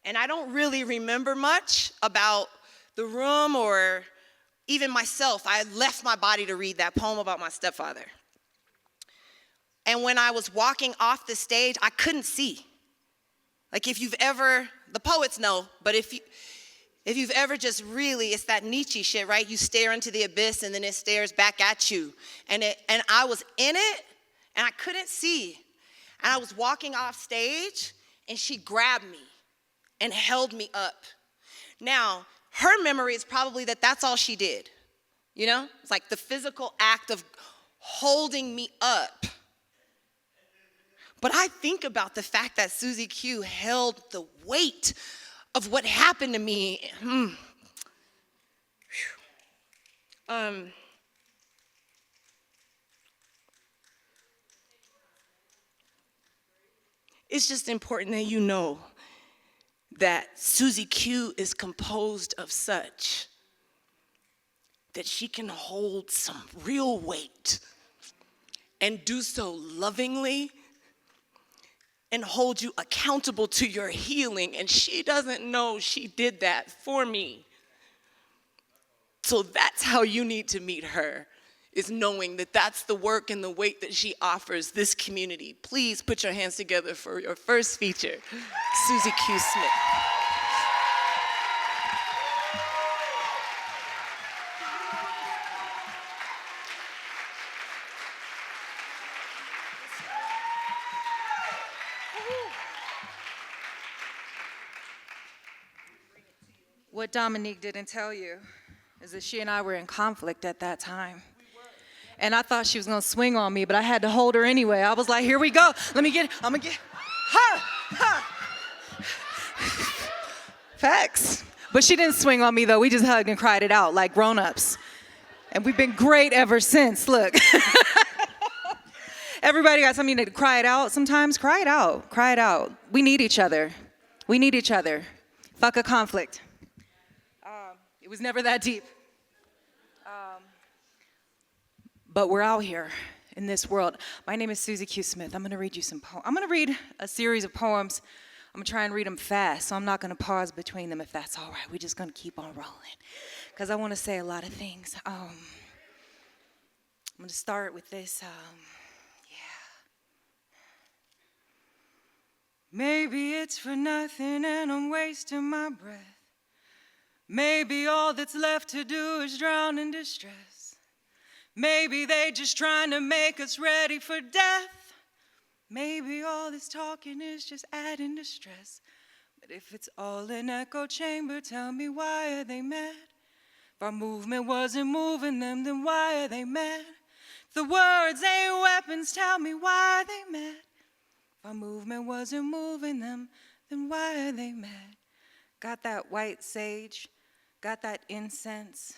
And I don't really remember much about the room or even myself. I left my body to read that poem about my stepfather. And when I was walking off the stage, I couldn't see. Like, if you've ever, the poets know, but if you've ever just really, it's that Nietzsche shit, right? You stare into the abyss and then it stares back at you. And I was in it and I couldn't see. And I was walking off stage and she grabbed me and held me up. Now, her memory is probably that that's all she did. You know? It's like the physical act of holding me up. But I think about the fact that Suzi Q held the weight of what happened to me. It's just important that you know that Suzi Q is composed of such that she can hold some real weight and do so lovingly and hold you accountable to your healing. And she doesn't know she did that for me. So that's how you need to meet her, is knowing that that's the work and the weight that she offers this community. Please put your hands together for your first feature, Suzi Q Smith. What Dominique didn't tell you is that she and I were in conflict at that time. And I thought she was gonna swing on me, but I had to hold her anyway. I was like, here we go. I'm gonna get, ha. Facts. But she didn't swing on me though. We just hugged and cried it out like grown-ups. And we've been great ever since, look. Everybody got something to cry it out sometimes. Cry it out, cry it out. We need each other. We need each other. Fuck a conflict. It was never that deep. But we're out here in this world. My name is Suzi Q Smith. I'm gonna read you some poems. I'm gonna read a series of poems. I'm gonna try and read them fast, so I'm not gonna pause between them if that's all right. We're just gonna keep on rolling, because I wanna say a lot of things. I'm gonna start with this, Maybe it's for nothing and I'm wasting my breath. Maybe all that's left to do is drown in distress. Maybe they just trying to make us ready for death. Maybe all this talking is just adding to stress. But if it's all an echo chamber, tell me, why are they mad? If our movement wasn't moving them, then why are they mad? If the words ain't weapons, tell me, why are they mad? If our movement wasn't moving them, then why are they mad? Got that white sage, got that incense,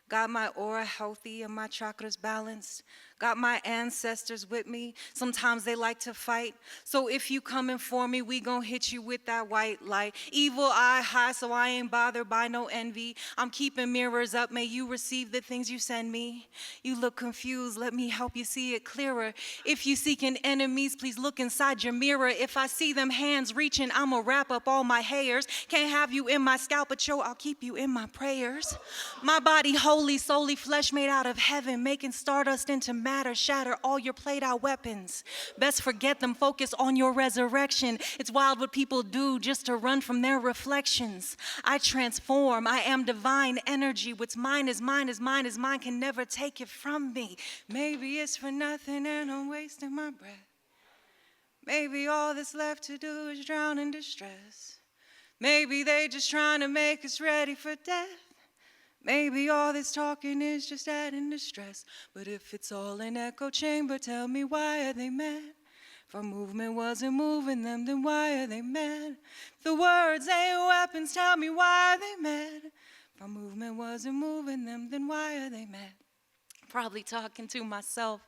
got my aura healthy and my chakras balanced, got my ancestors with me. Sometimes they like to fight. So if you coming for me, we gon' hit you with that white light. Evil eye high, so I ain't bothered by no envy. I'm keeping mirrors up, may you receive the things you send me. You look confused, let me help you see it clearer. If you seeking enemies, please look inside your mirror. If I see them hands reaching, I'ma wrap up all my hairs. Can't have you in my scalp, but yo, I'll keep you in my prayers. My body holy, solely flesh made out of heaven, making stardust into matter, shatter all your played out weapons. Best forget them, focus on your resurrection. It's wild what people do just to run from their reflections. I transform, I am divine energy. What's mine is mine is mine is mine, can never take it from me. Maybe it's for nothing and I'm wasting my breath. Maybe all that's left to do is drown in distress. Maybe they just trying to make us ready for death. Maybe all this talking is just adding to stress. But if it's all an echo chamber, tell me why are they mad? If our movement wasn't moving them, then why are they mad? If the words ain't weapons, tell me why are they mad? If our movement wasn't moving them, then why are they mad? Probably talking to myself.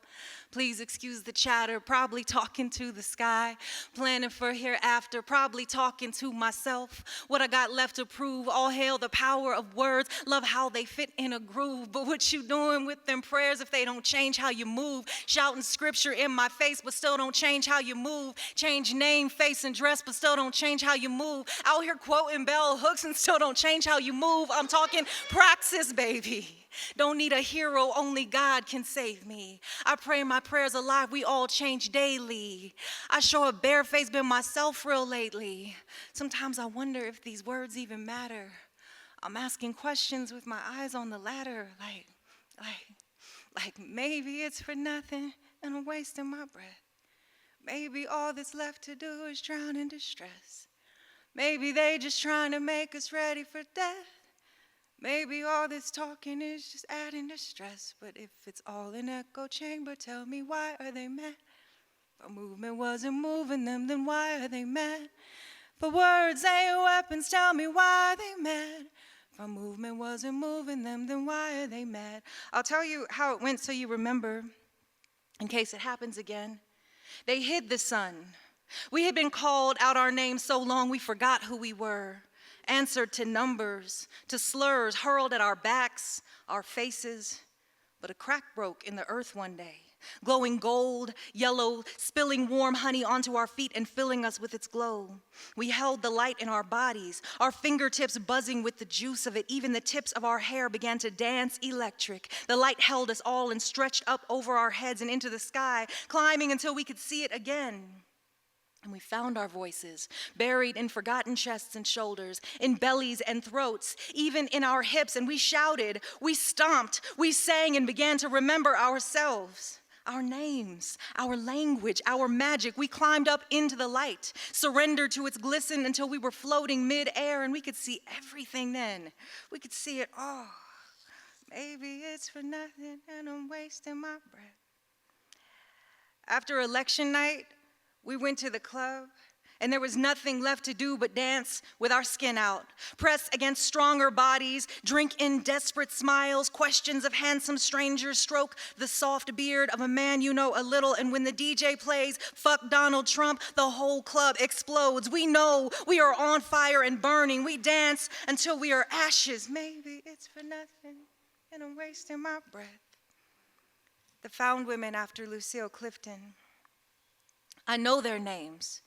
Please excuse the chatter. Probably talking to the sky. Planning for hereafter. Probably talking to myself. What I got left to prove. All hail the power of words. Love how they fit in a groove. But what you doing with them prayers if they don't change how you move? Shouting scripture in my face, but still don't change how you move. Change name, face, and dress, but still don't change how you move. Out here quoting bell hooks and still don't change how you move. I'm talking praxis, baby. Don't need a hero, only God can save me. I pray my prayers alive, we all change daily. I show a bare face, been myself real lately. Sometimes I wonder if these words even matter. I'm asking questions with my eyes on the ladder, like maybe it's for nothing and I'm wasting my breath. Maybe all that's left to do is drown in distress. Maybe they just trying to make us ready for death. Maybe all this talking is just adding to stress. But if it's all an echo chamber, tell me why are they mad? If our movement wasn't moving them, then why are they mad? For words ain't weapons, tell me why are they mad? If our movement wasn't moving them, then why are they mad? I'll tell you how it went so you remember, in case it happens again. They hid the sun. We had been called out our names so long we forgot who we were. Answered to numbers, to slurs hurled at our backs, our faces. But a crack broke in the earth one day, glowing gold, yellow, spilling warm honey onto our feet and filling us with its glow. We held the light in our bodies, our fingertips buzzing with the juice of it. Even the tips of our hair began to dance electric. The light held us all and stretched up over our heads and into the sky, climbing until we could see it again. And we found our voices, buried in forgotten chests and shoulders, in bellies and throats, even in our hips. And we shouted, we stomped, we sang and began to remember ourselves, our names, our language, our magic. We climbed up into the light, surrendered to its glisten until we were floating mid-air, and we could see everything then. We could see it all. Maybe it's for nothing and I'm wasting my breath. After election night, we went to the club, and there was nothing left to do but dance with our skin out, press against stronger bodies, drink in desperate smiles, questions of handsome strangers, stroke the soft beard of a man you know a little, and when the DJ plays "Fuck Donald Trump," the whole club explodes. We know we are on fire and burning. We dance until we are ashes. Maybe it's for nothing, and I'm wasting my breath. The found women after Lucille Clifton. I know their names.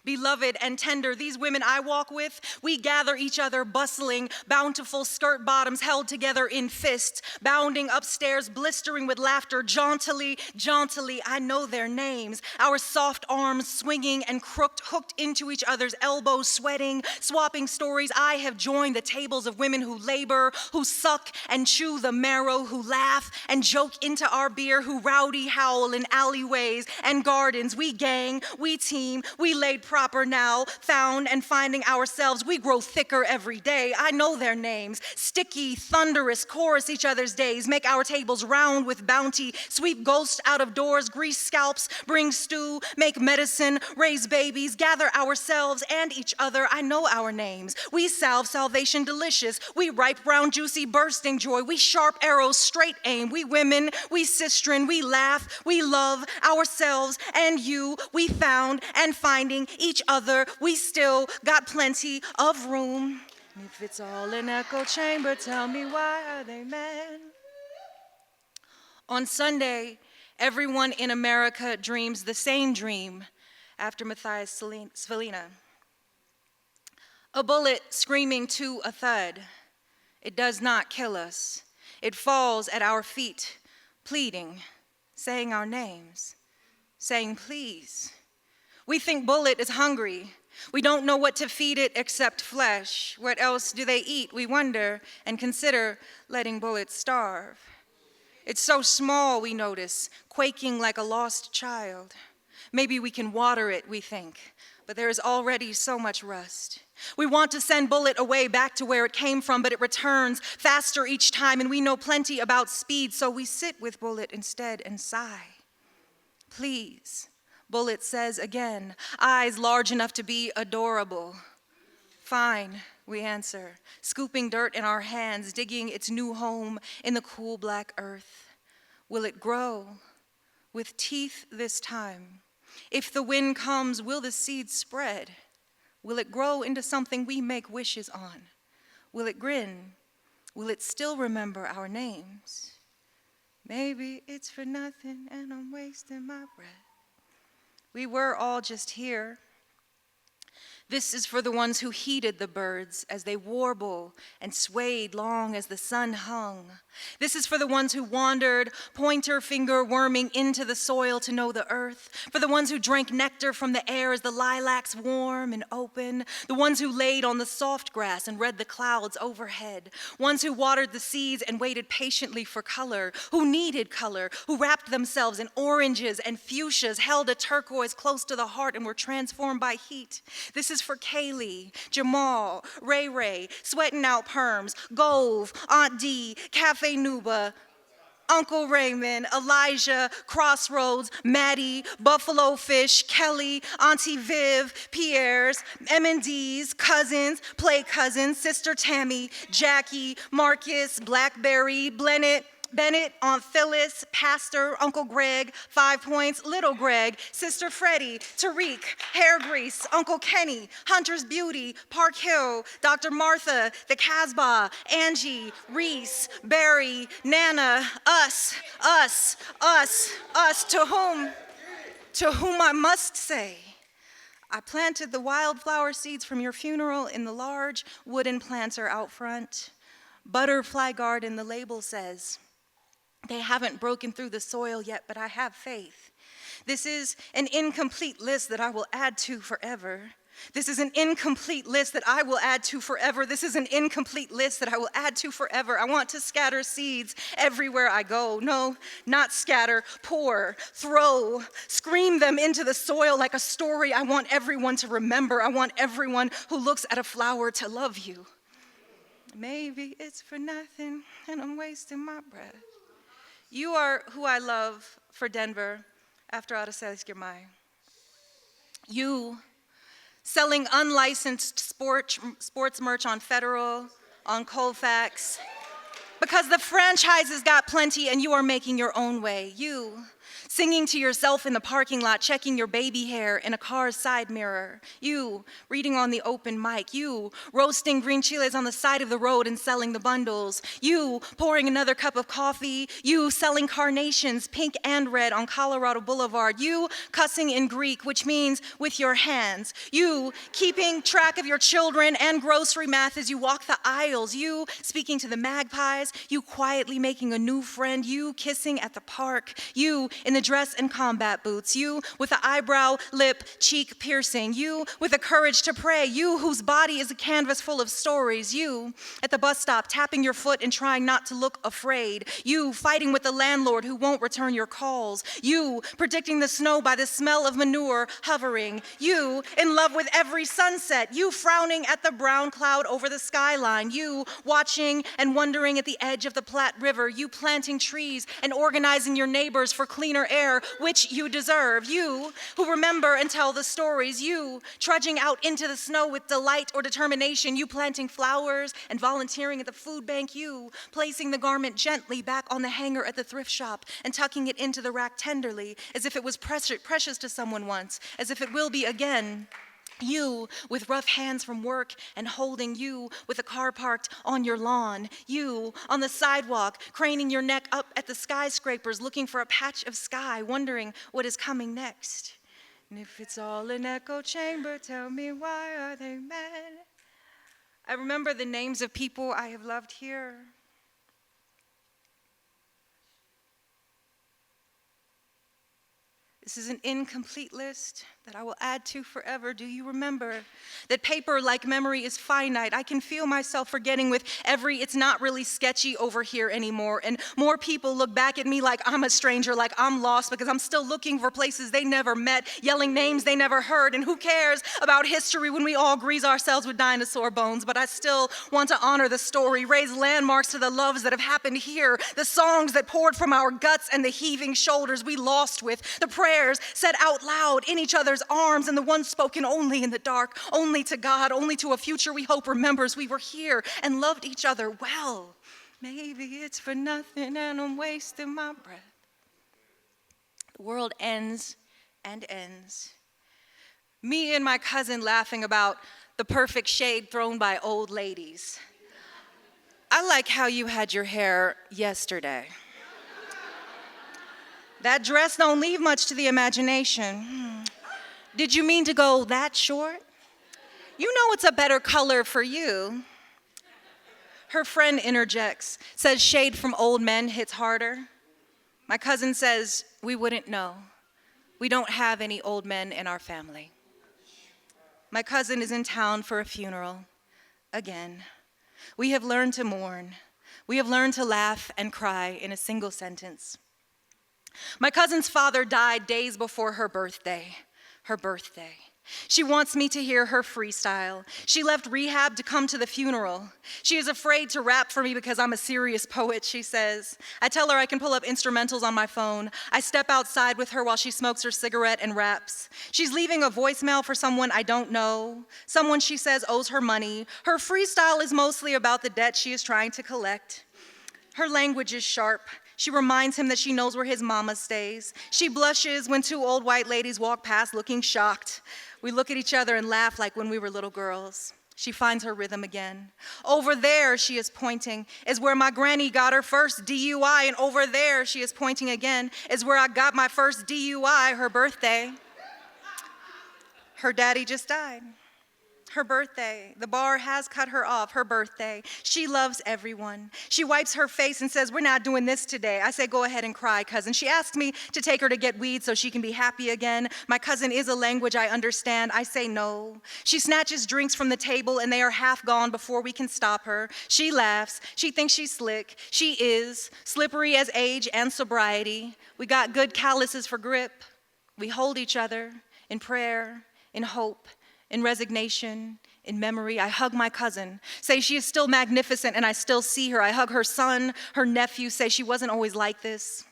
Beloved and tender, these women I walk with, we gather each other bustling, bountiful skirt bottoms held together in fists, bounding upstairs, blistering with laughter, jauntily, I know their names. Our soft arms swinging and crooked, hooked into each other's elbows, sweating, swapping stories. I have joined the tables of women who labor, who suck and chew the marrow, who laugh and joke into our beer, who rowdy howl in alleyways and gardens. We gang, we team, we laid proper now, found and finding ourselves. We grow thicker every day. I know their names. Sticky, thunderous, chorus each other's days, make our tables round with bounty, sweep ghosts out of doors, grease scalps, bring stew, make medicine, raise babies, gather ourselves and each other. I know our names. We salve salvation delicious. We ripe, round, juicy, bursting joy. We sharp arrows, straight aim. We women, we sistren, we laugh, we love ourselves and you. We found and finding each other. We still got plenty of room. If it's all an echo chamber, tell me why are they mad? On Sunday, everyone in America dreams the same dream after Matthias Svelina. A bullet screaming to a thud. It does not kill us. It falls at our feet, pleading, saying our names, saying please. We think Bullet is hungry. We don't know what to feed it except flesh. What else do they eat? We wonder and consider letting Bullet starve. It's so small, we notice, quaking like a lost child. Maybe we can water it, we think, but there is already so much rust. We want to send Bullet away back to where it came from, but it returns faster each time, and we know plenty about speed, so we sit with Bullet instead and sigh. Please, Bullet says again, eyes large enough to be adorable. Fine, we answer, scooping dirt in our hands, digging its new home in the cool black earth. Will it grow? With teeth this time. If the wind comes, will the seeds spread? Will it grow into something we make wishes on? Will it grin? Will it still remember our names? Maybe it's for nothing and I'm wasting my breath. We were all just here. This is for the ones who heeded the birds as they warbled and swayed long as the sun hung. This is for the ones who wandered, pointer finger worming into the soil to know the earth. For the ones who drank nectar from the air as the lilacs warm and open. The ones who laid on the soft grass and read the clouds overhead. Ones who watered the seeds and waited patiently for color. Who needed color. Who wrapped themselves in oranges and fuchsias, held a turquoise close to the heart and were transformed by heat. This is for Kaylee, Jamal, Ray Ray, Sweating Out Perms, Gove, Aunt D, Cafe Nuba, Uncle Raymond, Elijah, Crossroads, Maddie, Buffalo Fish, Kelly, Auntie Viv, Pierre's, M&D's, cousins, play cousins, Sister Tammy, Jackie, Marcus, Blackberry, Bennett, Aunt Phyllis, Pastor, Uncle Greg, 5 Points, Little Greg, Sister Freddie, Tariq, Hair Grease, Uncle Kenny, Hunter's Beauty, Park Hill, Dr. Martha, the Casbah, Angie, Reese, Barry, Nana, us, to whom I must say, I planted the wildflower seeds from your funeral in the large wooden planter out front. Butterfly Garden, the label says. They haven't broken through the soil yet, but I have faith. This is an incomplete list that I will add to forever. This is an incomplete list that I will add to forever. This is an incomplete list that I will add to forever. I want to scatter seeds everywhere I go. No, not scatter, pour, throw, scream them into the soil like a story I want everyone to remember. I want everyone who looks at a flower to love you. Maybe it's for nothing and I'm wasting my breath. You are who I love for Denver after Ataselisker Mai. You selling unlicensed sports merch on Federal, on Colfax, because the franchises got plenty and you are making your own way. You singing to yourself in the parking lot, checking your baby hair in a car's side mirror. You reading on the open mic. You roasting green chiles on the side of the road and selling the bundles. You pouring another cup of coffee. You selling carnations, pink and red, on Colorado Boulevard. You cussing in Greek, which means with your hands. You keeping track of your children and grocery math as you walk the aisles. You speaking to the magpies. You quietly making a new friend. You kissing at the park. You in the dress and combat boots. You with the eyebrow, lip, cheek piercing. You with the courage to pray. You whose body is a canvas full of stories. You at the bus stop tapping your foot and trying not to look afraid. You fighting with the landlord who won't return your calls. You predicting the snow by the smell of manure hovering. You in love with every sunset. You frowning at the brown cloud over the skyline. You watching and wondering at the edge of the Platte River. You planting trees and organizing your neighbors for cleaner air, which you deserve. You who remember and tell the stories. You trudging out into the snow with delight or determination. You planting flowers and volunteering at the food bank. You placing the garment gently back on the hanger at the thrift shop and tucking it into the rack tenderly as if it was precious to someone once, as if it will be again. You with rough hands from work and holding. You with a car parked on your lawn. You on the sidewalk, craning your neck up at the skyscrapers, looking for a patch of sky, wondering what is coming next. And if it's all an echo chamber, tell me, why are they mad? I remember the names of people I have loved here. This is an incomplete list that I will add to forever. Do you remember that paper, like memory, is finite? I can feel myself forgetting with every "it's not really sketchy over here anymore." And more people look back at me like I'm a stranger, like I'm lost, because I'm still looking for places they never met, yelling names they never heard. And who cares about history when we all grease ourselves with dinosaur bones? But I still want to honor the story, raise landmarks to the loves that have happened here, the songs that poured from our guts and the heaving shoulders we lost with, the prayers said out loud in each other's arms, and the ones spoken only in the dark, only to God, only to a future we hope remembers we were here and loved each other well. Maybe it's for nothing and I'm wasting my breath. The world ends and ends. Me and my cousin laughing about the perfect shade thrown by old ladies. I like how you had your hair yesterday. That dress don't leave much to the imagination. Did you mean to go that short? You know it's a better color for you. Her friend interjects, says shade from old men hits harder. My cousin says, we wouldn't know. We don't have any old men in our family. My cousin is in town for a funeral, again. We have learned to mourn. We have learned to laugh and cry in a single sentence. My cousin's father died days before her birthday. She wants me to hear her freestyle. She left rehab to come to the funeral. She is afraid to rap for me because I'm a serious poet, she says. I tell her I can pull up instrumentals on my phone. I step outside with her while she smokes her cigarette and raps. She's leaving a voicemail for someone I don't know, someone she says owes her money. Her freestyle is mostly about the debt she is trying to collect. Her language is sharp. She reminds him that she knows where his mama stays. She blushes when two old white ladies walk past looking shocked. We look at each other and laugh like when we were little girls. She finds her rhythm again. Over there, she is pointing, is where my granny got her first DUI. And over there, she is pointing again, is where I got my first DUI, her birthday. Her daddy just died. Her birthday. The bar has cut her off. Her birthday. She loves everyone. She wipes her face and says, we're not doing this today. I say, go ahead and cry, cousin. She asks me to take her to get weed so she can be happy again. My cousin is a language I understand. I say no. She snatches drinks from the table and they are half gone before we can stop her. She laughs. She thinks she's slick. She is slippery as age and sobriety. We got good calluses for grip. We hold each other in prayer, in hope, in resignation, in memory. I hug my cousin, say she is still magnificent and I still see her. I hug her son, her nephew, say she wasn't always like this.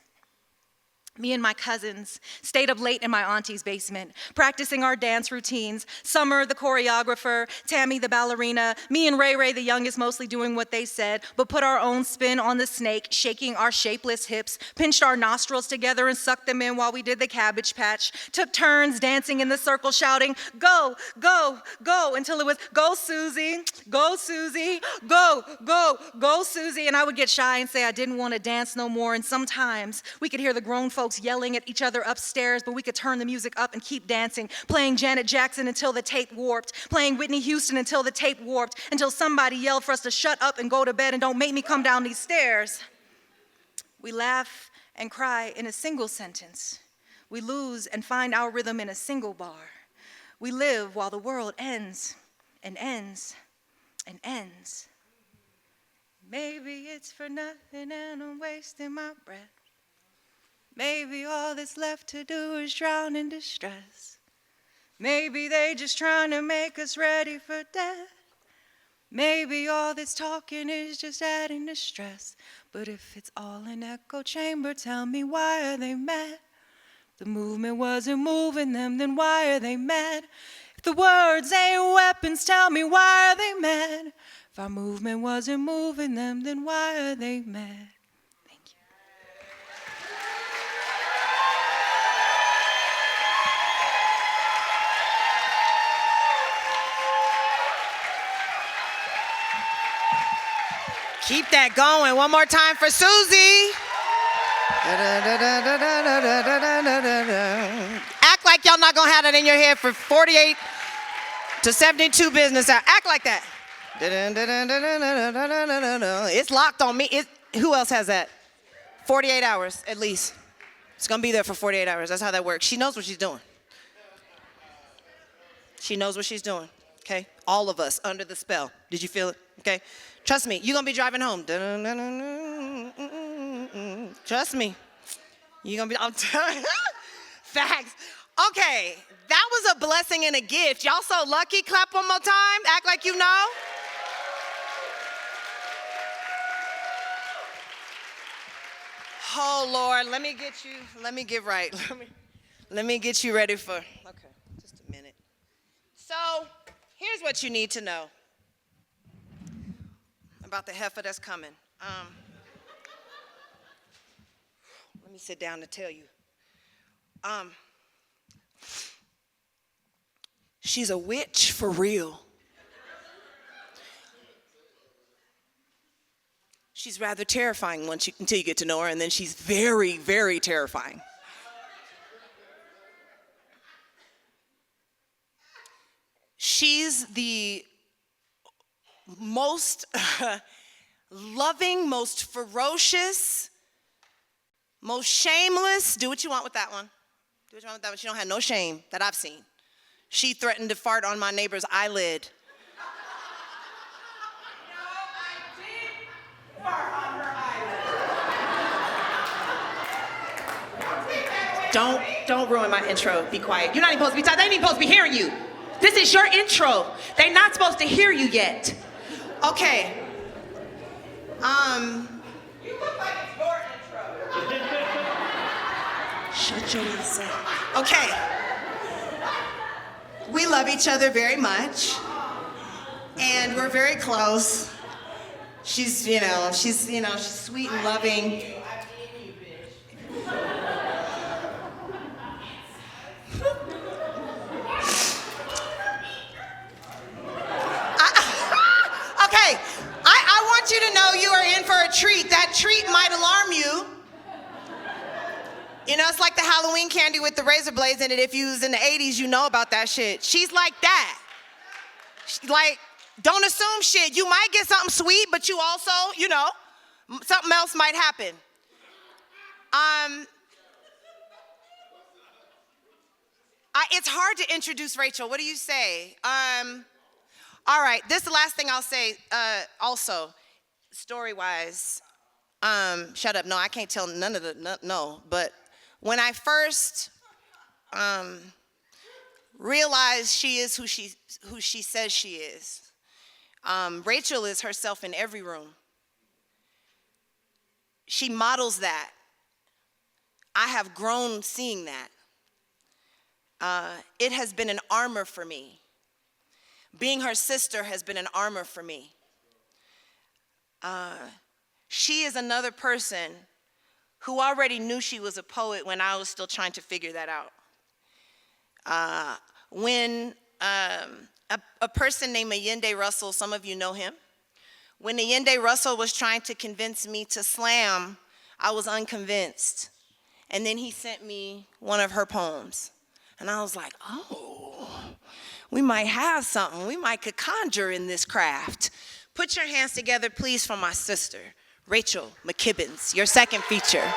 Me and my cousins stayed up late in my auntie's basement, practicing our dance routines. Summer, the choreographer, Tammy, the ballerina, me and Ray Ray, the youngest, mostly doing what they said, but put our own spin on the snake, shaking our shapeless hips, pinched our nostrils together and sucked them in while we did the Cabbage Patch, took turns dancing in the circle, shouting, go, go, go, until it was, go, Suzi, go, Suzi, go, go, go, Suzi. And I would get shy and say I didn't want to dance no more. And sometimes we could hear the grown folks yelling at each other upstairs, but we could turn the music up and keep dancing, playing Janet Jackson until the tape warped, playing Whitney Houston until the tape warped, until somebody yelled for us to shut up and go to bed and don't make me come down these stairs. We laugh and cry in a single sentence. We lose and find our rhythm in a single bar. We live while the world ends and ends and ends. Maybe it's for nothing and I'm wasting my breath. Maybe all that's left to do is drown in distress. Maybe they just trying to make us ready for death. Maybe all this talking is just adding to stress. But if it's all an echo chamber, tell me why are they mad? The movement wasn't moving them, then why are they mad? If the words ain't weapons, tell me why are they mad? If our movement wasn't moving them, then why are they mad? Keep that going. One more time for Suzi. Act like y'all not gonna have that in your head for 48 to 72 business hours. Act like that. It's locked on me. Who else has that? 48 hours at least. It's gonna be there for 48 hours. That's how that works. She knows what she's doing. She knows what she's doing, okay? All of us under the spell. Did you feel it? Okay? Trust me, you're gonna be driving home. Trust me. You're gonna be, I'm telling you. Facts. Okay, that was a blessing and a gift. Y'all so lucky. Clap one more time. Act like you know. Oh, Lord, let me get right. Let me get you ready for, okay, just a minute. So, here's what you need to know about the heifer that's coming. Let me sit down to tell you. She's a witch for real. She's rather terrifying until you get to know her, and then she's very, very terrifying. She's the most loving, most ferocious, most shameless. Do what you want with that one. Do what you want with that one. She don't have no shame that I've seen. She threatened to fart on my neighbor's eyelid. Don't ruin my intro. Be quiet. You're not even supposed to be talking. They ain't even supposed to be hearing you. This is your intro. They're not supposed to hear you yet. Okay. You look like it's your intro. Shut your ass up. Okay. We love each other very much. And we're very close. She's sweet and loving. I want you to know you are in for a treat. That treat might alarm you. You know, it's like the Halloween candy with the razor blades in it. If you was in the 80s, you know about that shit. She's like that. Like, don't assume shit. You might get something sweet, but you also, something else might happen. It's hard to introduce Rachel. What do you say? All right, this is the last thing I'll say. Also, story-wise, shut up. No, I can't tell none of no. But when I first realized she is who she says she is, Rachel is herself in every room. She models that. I have grown seeing that. It has been an armor for me. Being her sister has been an armor for me. She is another person who already knew she was a poet when I was still trying to figure that out. When a person named Ayende Russell, some of you know him, when Ayende Russell was trying to convince me to slam, I was unconvinced. And then he sent me one of her poems. And I was like, oh, we might have something. We might could conjure in this craft. Put your hands together, please, for my sister, Rachel McKibbens, your second feature.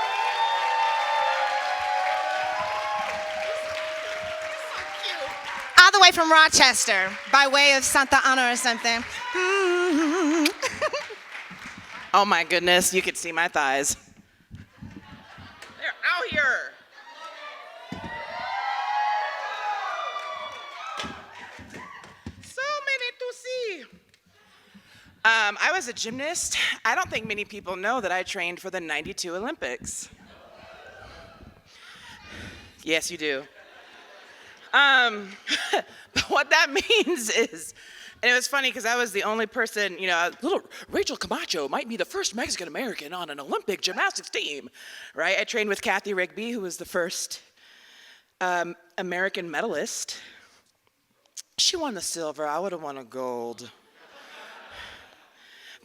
All the way from Rochester, by way of Santa Ana or something. Oh my goodness, you could see my thighs. They're out here. I was a gymnast. I don't think many people know that I trained for the '92 Olympics. Yes, you do. But what that means is, and it was funny because I was the only person, little Rachel Camacho might be the first Mexican American on an Olympic gymnastics team, right? I trained with Kathy Rigby, who was the first American medalist. She won the silver. I would have won a gold.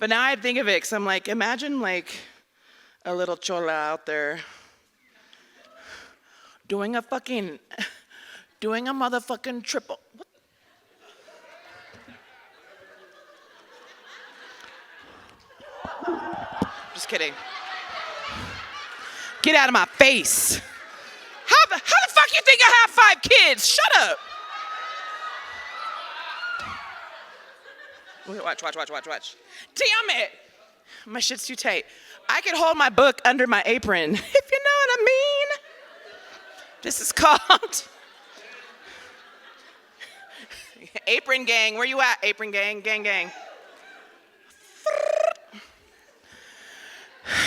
But now I think of it, because I'm like, imagine like a little chola out there doing a motherfucking triple. What? Just kidding. Get out of my face. fuck you think I have 5 kids? Shut up. Wait, watch. Damn it. My shit's too tight. I could hold my book under my apron, if you know what I mean. This is called Apron Gang. Where you at, Apron Gang? Gang.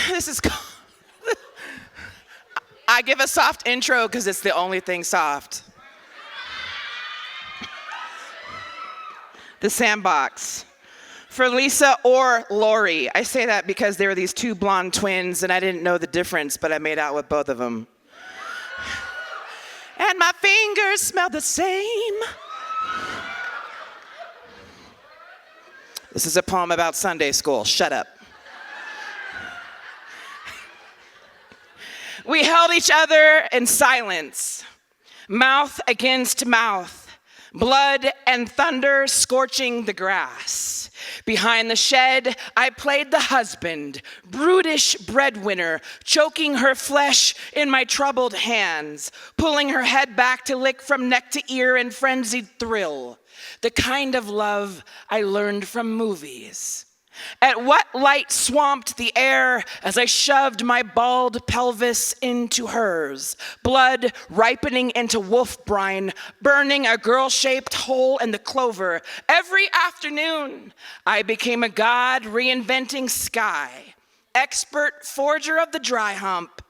This is called I give a soft intro because it's the only thing soft. The Sandbox. For Lisa or Lori. I say that because there were these 2 blonde twins and I didn't know the difference, but I made out with both of them. And my fingers smell the same. This is a poem about Sunday school. Shut up. We held each other in silence, mouth against mouth. Blood and thunder scorching the grass. Behind the shed, I played the husband, brutish breadwinner, choking her flesh in my troubled hands, pulling her head back to lick from neck to ear in frenzied thrill. The kind of love I learned from movies. At what light swamped the air as I shoved my bald pelvis into hers, blood ripening into wolf brine, burning a girl-shaped hole in the clover. Every afternoon, I became a god reinventing sky, expert forger of the dry hump.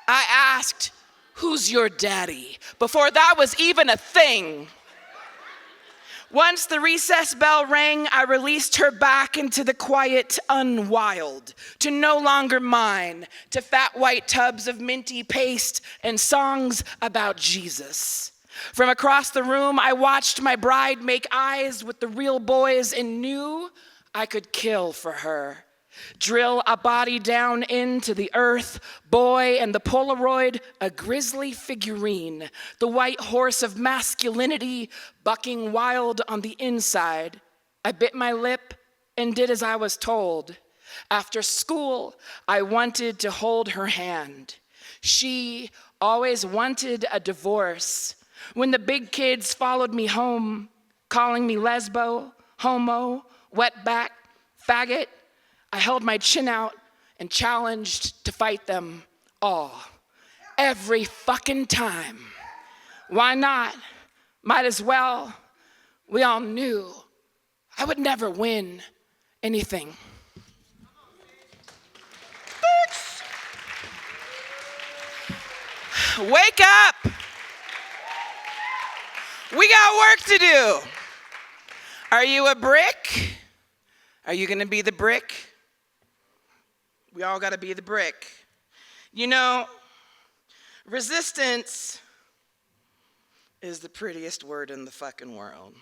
I asked, "Who's your daddy?" before that was even a thing. Once the recess bell rang, I released her back into the quiet unwild, to no longer mine, to fat white tubs of minty paste and songs about Jesus. From across the room, I watched my bride make eyes with the real boys and knew I could kill for her. Drill a body down into the earth, boy and the Polaroid, a grisly figurine, the white horse of masculinity bucking wild on the inside. I bit my lip and did as I was told. After school, I wanted to hold her hand. She always wanted a divorce. When the big kids followed me home, calling me lesbo, homo, wetback, faggot, I held my chin out and challenged to fight them all. Every fucking time. Why not? Might as well. We all knew I would never win anything. Wake up! We got work to do. Are you a brick? Are you gonna be the brick? We all gotta be the brick. You know, resistance is the prettiest word in the fucking world.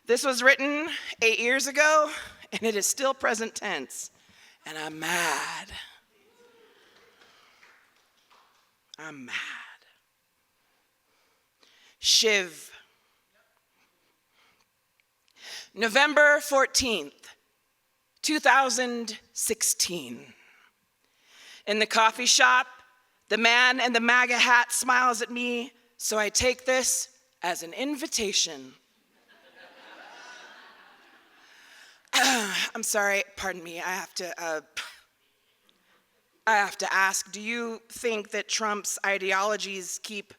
This was written 8 years ago, and it is still present tense, and I'm mad. I'm mad. Shiv. November 14th, 2016. In the coffee shop, the man in the MAGA hat smiles at me, so I take this as an invitation. I'm sorry, pardon me, I have to ask, do you think that Trump's ideologies keep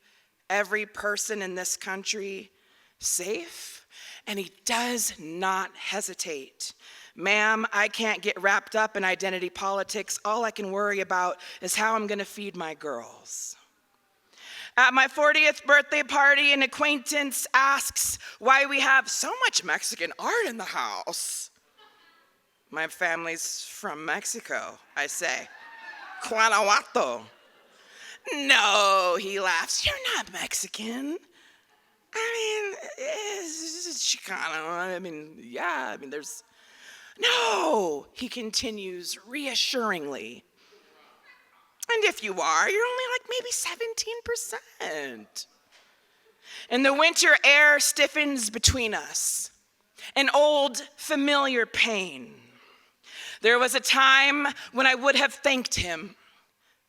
every person in this country safe? And he does not hesitate. Ma'am, I can't get wrapped up in identity politics. All I can worry about is how I'm gonna feed my girls. At my 40th birthday party, an acquaintance asks why we have so much Mexican art in the house. My family's from Mexico, I say. Guanajuato. No, he laughs, you're not Mexican. I mean, it's Chicano. There's, no, he continues reassuringly. And if you are, you're only like maybe 17%. And the winter air stiffens between us, an old familiar pain. There was a time when I would have thanked him.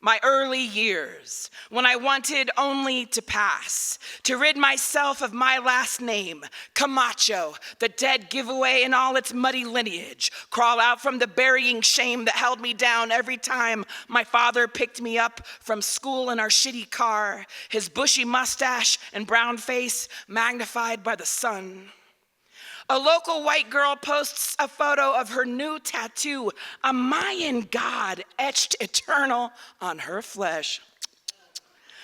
my early years, when I wanted only to pass, to rid myself of my last name, Camacho, the dead giveaway in all its muddy lineage, crawl out from the burying shame that held me down every time my father picked me up from school in our shitty car, his bushy mustache and brown face magnified by the sun. A local white girl posts a photo of her new tattoo, a Mayan god etched eternal on her flesh.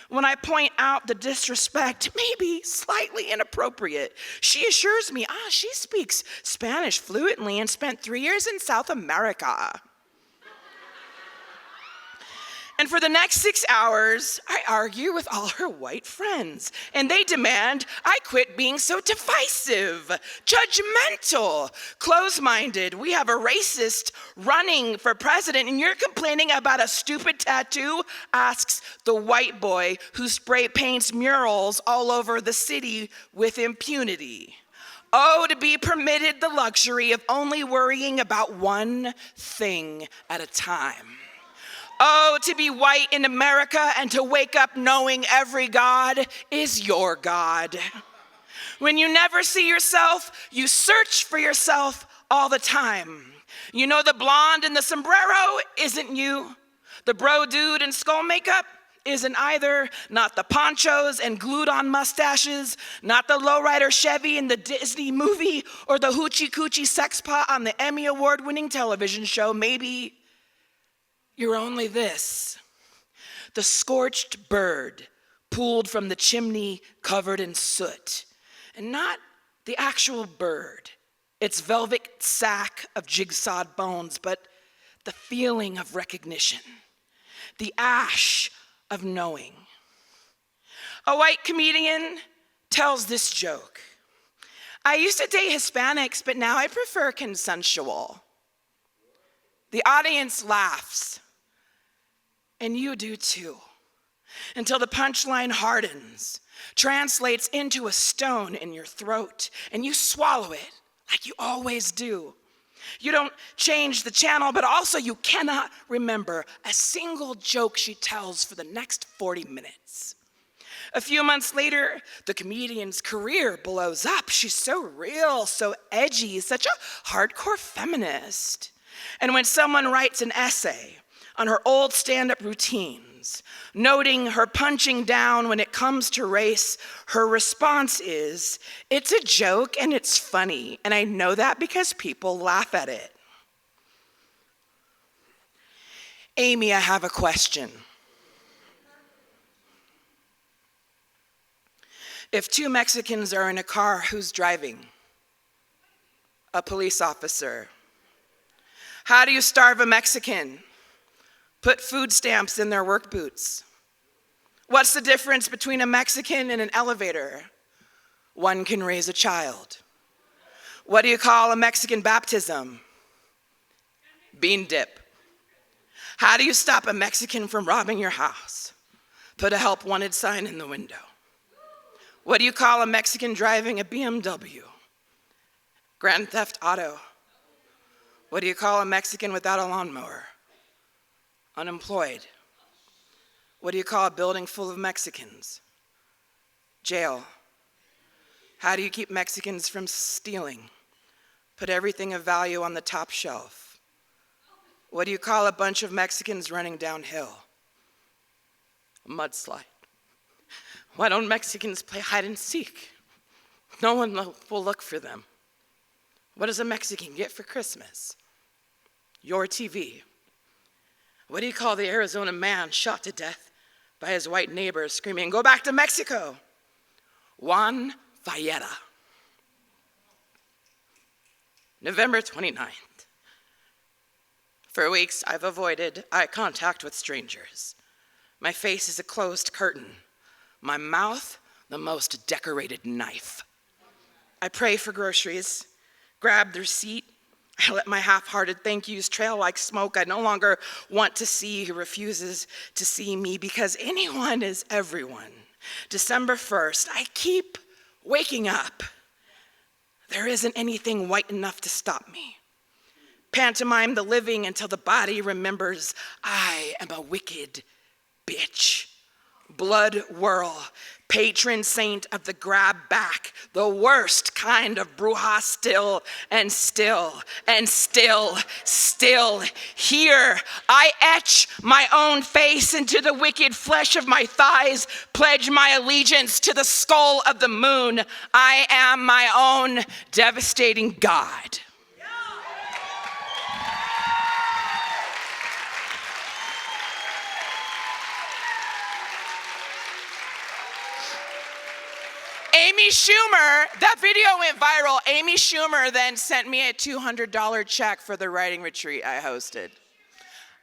When I point out the disrespect, maybe slightly inappropriate, she assures me, she speaks Spanish fluently and spent 3 years in South America. And for the next 6 hours, I argue with all her white friends, and they demand I quit being so divisive, judgmental, close-minded. We have a racist running for president, and you're complaining about a stupid tattoo? Asks the white boy who spray paints murals all over the city with impunity. Oh, to be permitted the luxury of only worrying about one thing at a time. Oh, to be white in America and to wake up knowing every God is your God. When you never see yourself, you search for yourself all the time. You know the blonde in the sombrero isn't you. The bro dude in skull makeup isn't either. Not the ponchos and glued-on mustaches. Not the lowrider Chevy in the Disney movie or the hoochie coochie sex pot on the Emmy Award-winning television show. Maybe you're only this, the scorched bird pulled from the chimney covered in soot, and not the actual bird, its velvet sack of jigsawed bones, but the feeling of recognition, the ash of knowing. A white comedian tells this joke. I used to date Hispanics, but now I prefer consensual. The audience laughs, and you do too, until the punchline hardens, translates into a stone in your throat, and you swallow it like you always do. You don't change the channel, but also you cannot remember a single joke she tells for the next 40 minutes. A few months later, the comedian's career blows up. She's so real, so edgy, such a hardcore feminist. And when someone writes an essay on her old stand-up routines, noting her punching down when it comes to race, her response is, it's a joke and it's funny, and I know that because people laugh at it. Amy, I have a question. If two Mexicans are in a car, who's driving? A police officer. How do you starve a Mexican? Put food stamps in their work boots. What's the difference between a Mexican and an elevator? One can raise a child. What do you call a Mexican baptism? Bean dip. How do you stop a Mexican from robbing your house? Put a help wanted sign in the window. What do you call a Mexican driving a BMW? Grand theft auto. What do you call a Mexican without a lawnmower? Unemployed. What do you call a building full of Mexicans? Jail. How do you keep Mexicans from stealing? Put everything of value on the top shelf. What do you call a bunch of Mexicans running downhill? A mudslide. Why don't Mexicans play hide and seek? No one will look for them. What does a Mexican get for Christmas? Your TV. What do you call the Arizona man shot to death by his white neighbors screaming, "Go back to Mexico"? Juan Valletta. November 29th. For weeks, I've avoided eye contact with strangers. My face is a closed curtain. My mouth, the most decorated knife. I pray for groceries, grab the receipt. I let my half-hearted thank yous trail like smoke. I no longer want to see who refuses to see me because anyone is everyone. December 1st, I keep waking up. There isn't anything white enough to stop me. Pantomime the living until the body remembers I am a wicked bitch. Blood whirl, patron saint of the grab back, the worst kind of bruja still and still and still, still. Here, I etch my own face into the wicked flesh of my thighs, pledge my allegiance to the skull of the moon. I am my own devastating god. Amy Schumer, that video went viral. Amy Schumer then sent me a $200 check for the writing retreat I hosted.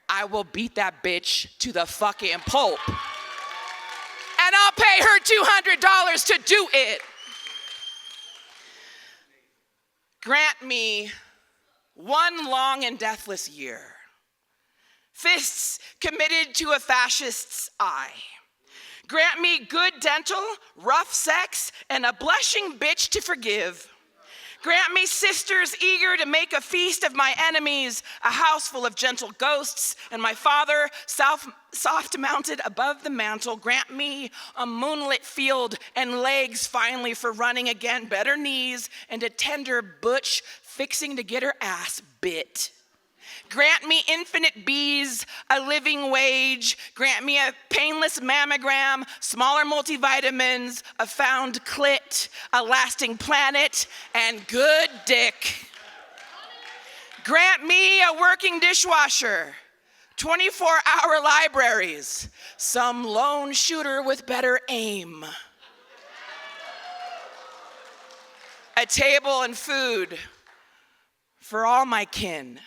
I will beat that bitch to the fucking pulp. And I'll pay her $200 to do it. Grant me one long and deathless year. Fists committed to a fascist's eye. Grant me good dental, rough sex, and a blushing bitch to forgive. Grant me sisters eager to make a feast of my enemies, a house full of gentle ghosts, and my father soft-mounted above the mantle. Grant me a moonlit field and legs finally for running again, better knees, and a tender butch fixing to get her ass bit. Grant me infinite bees, a living wage. Grant me a painless mammogram, smaller multivitamins, a found clit, a lasting planet, and good dick. Grant me a working dishwasher, 24-hour libraries, some lone shooter with better aim, a table and food for all my kin.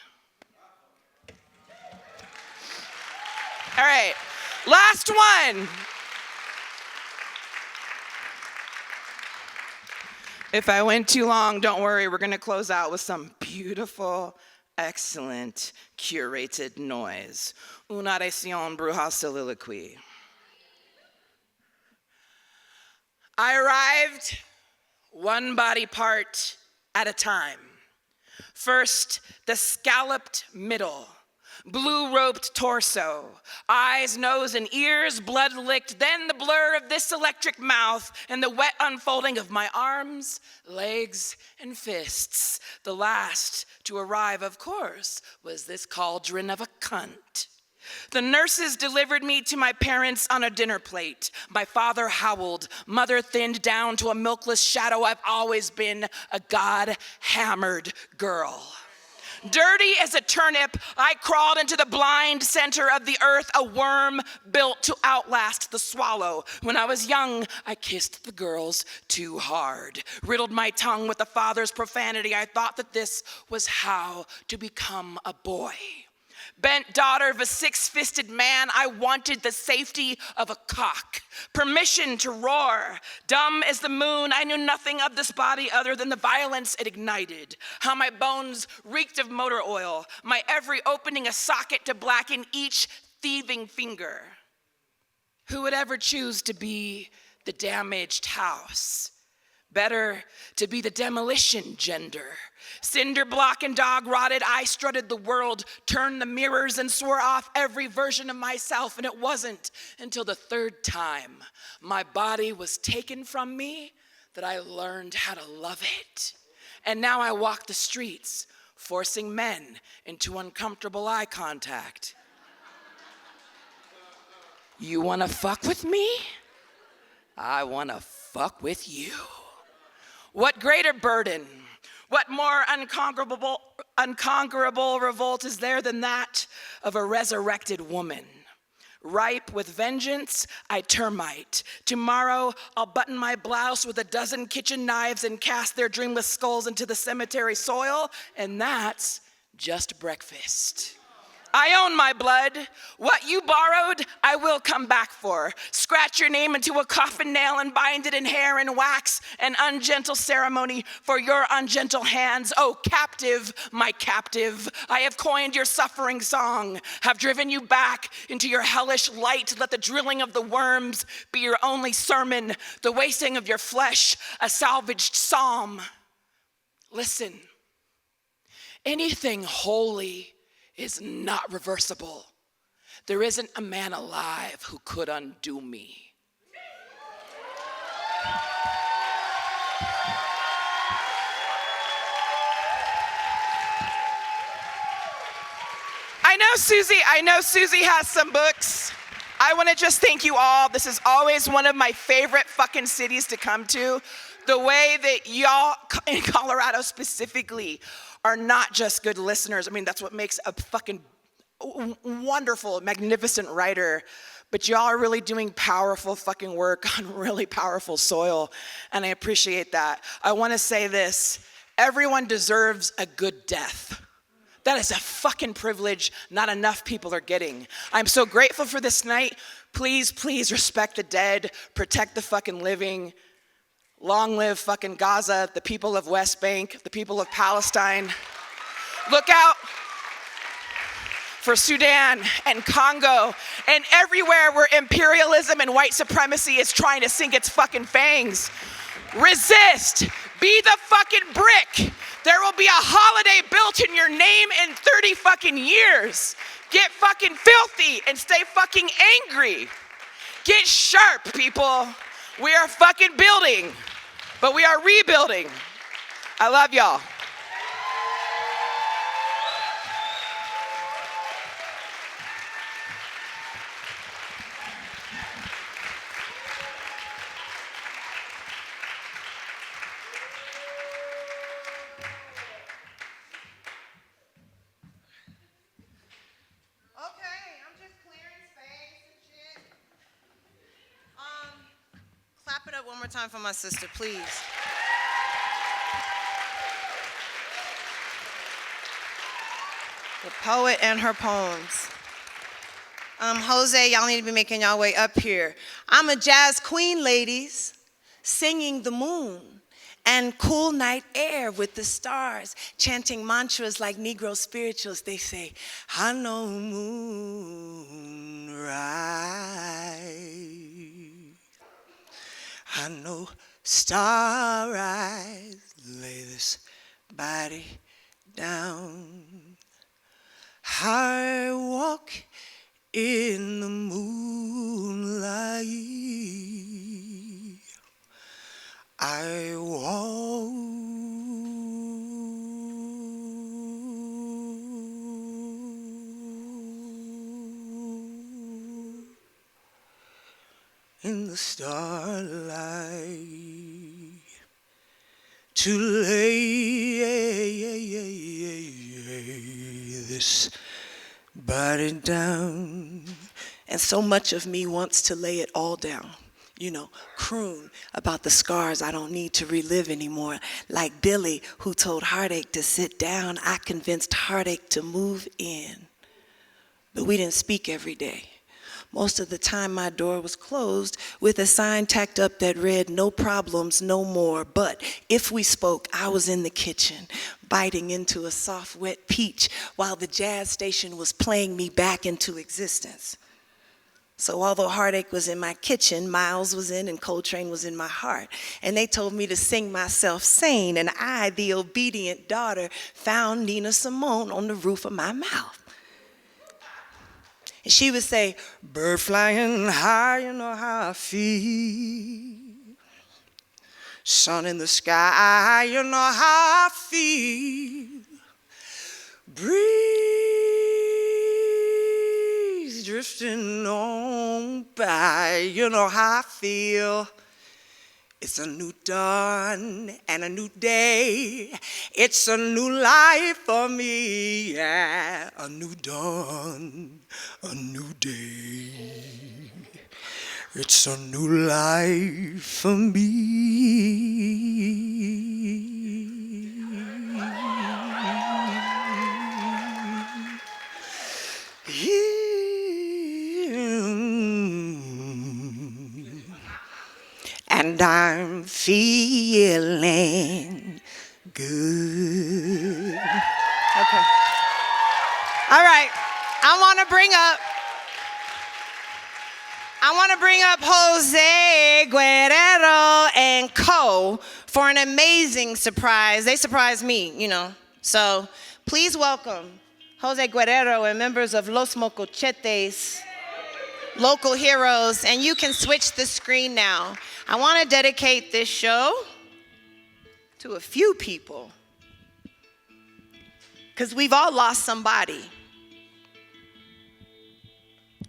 All right, last one. If I went too long, don't worry, we're gonna close out with some beautiful, excellent, curated noise. Una oración bruja soliloquy. I arrived one body part at a time. First, the scalloped middle. Blue-roped torso, eyes, nose, and ears, blood-licked, then the blur of this electric mouth and the wet unfolding of my arms, legs, and fists. The last to arrive, of course, was this cauldron of a cunt. The nurses delivered me to my parents on a dinner plate. My father howled, mother thinned down to a milkless shadow. I've always been a God-hammered girl. Dirty as a turnip, I crawled into the blind center of the earth, a worm built to outlast the swallow. When I was young, I kissed the girls too hard, riddled my tongue with the father's profanity. I thought that this was how to become a boy. Bent daughter of a six-fisted man, I wanted the safety of a cock, permission to roar. Dumb as the moon, I knew nothing of this body other than the violence it ignited. How my bones reeked of motor oil, my every opening a socket to blacken each thieving finger. Who would ever choose to be the damaged house? Better to be the demolition gender. Cinder block and dog rotted, I strutted the world, turned the mirrors and swore off every version of myself. And it wasn't until the third time my body was taken from me that I learned how to love it. And now I walk the streets, forcing men into uncomfortable eye contact. You wanna fuck with me? I wanna fuck with you. What greater burden, what more unconquerable revolt is there than that of a resurrected woman? Ripe with vengeance, I termite. Tomorrow, I'll button my blouse with a dozen kitchen knives and cast their dreamless skulls into the cemetery soil, and that's just breakfast. I own my blood. What you borrowed, I will come back for. Scratch your name into a coffin nail and bind it in hair and wax, an ungentle ceremony for your ungentle hands. Oh, captive, my captive, I have coined your suffering song, have driven you back into your hellish light. Let the drilling of the worms be your only sermon, the wasting of your flesh, a salvaged psalm. Listen, anything holy is not reversible. There isn't a man alive who could undo me. I know Suzi has some books. I want to just thank you all. This is always one of my favorite fucking cities to come to. The way that y'all in Colorado specifically are not just good listeners. I mean, that's what makes a fucking wonderful, magnificent writer. But y'all are really doing powerful fucking work on really powerful soil. And I appreciate that. I want to say this. Everyone deserves a good death. That is a fucking privilege not enough people are getting. I'm so grateful for this night. Please, please respect the dead, protect the fucking living. Long live fucking Gaza, the people of West Bank, the people of Palestine. Look out for Sudan and Congo and everywhere where imperialism and white supremacy is trying to sink its fucking fangs. Resist, be the fucking brick. There will be a holiday built in your name in 30 fucking years. Get fucking filthy and stay fucking angry. Get sharp, people. We are fucking building, but we are rebuilding. I love y'all. Clap it up one more time for my sister, please. The poet and her poems. Jose, y'all need to be making y'all way up here. I'm a jazz queen, ladies, singing the moon and cool night air with the stars, chanting mantras like Negro spirituals. They say, I know moon rise. I know star eyes, lay this body down. I walk in the moonlight. I walk in the starlight to lay this body down. And so much of me wants to lay it all down. You know, croon about the scars I don't need to relive anymore. Like Billy, who told heartache to sit down, I convinced heartache to move in. But we didn't speak every day. Most of the time my door was closed with a sign tacked up that read, no problems, no more. But if we spoke, I was in the kitchen, biting into a soft, wet peach while the jazz station was playing me back into existence. So although heartache was in my kitchen, Miles was in and Coltrane was in my heart. And they told me to sing myself sane. And I, the obedient daughter, found Nina Simone on the roof of my mouth. And she would say, bird flying high, you know how I feel. Sun in the sky, you know how I feel. Breeze drifting on by, you know how I feel. It's a new dawn and a new day. It's a new life for me, yeah. A new dawn, a new day. It's a new life for me. And I'm feeling good. Okay. All right. I want to bring up Jozer Guerrero and Co. for an amazing surprise. They surprised me, you know. So please welcome Jozer Guerrero and members of Los Mocochetes, local heroes, and you can switch the screen now. I want to dedicate this show to a few people, because we've all lost somebody,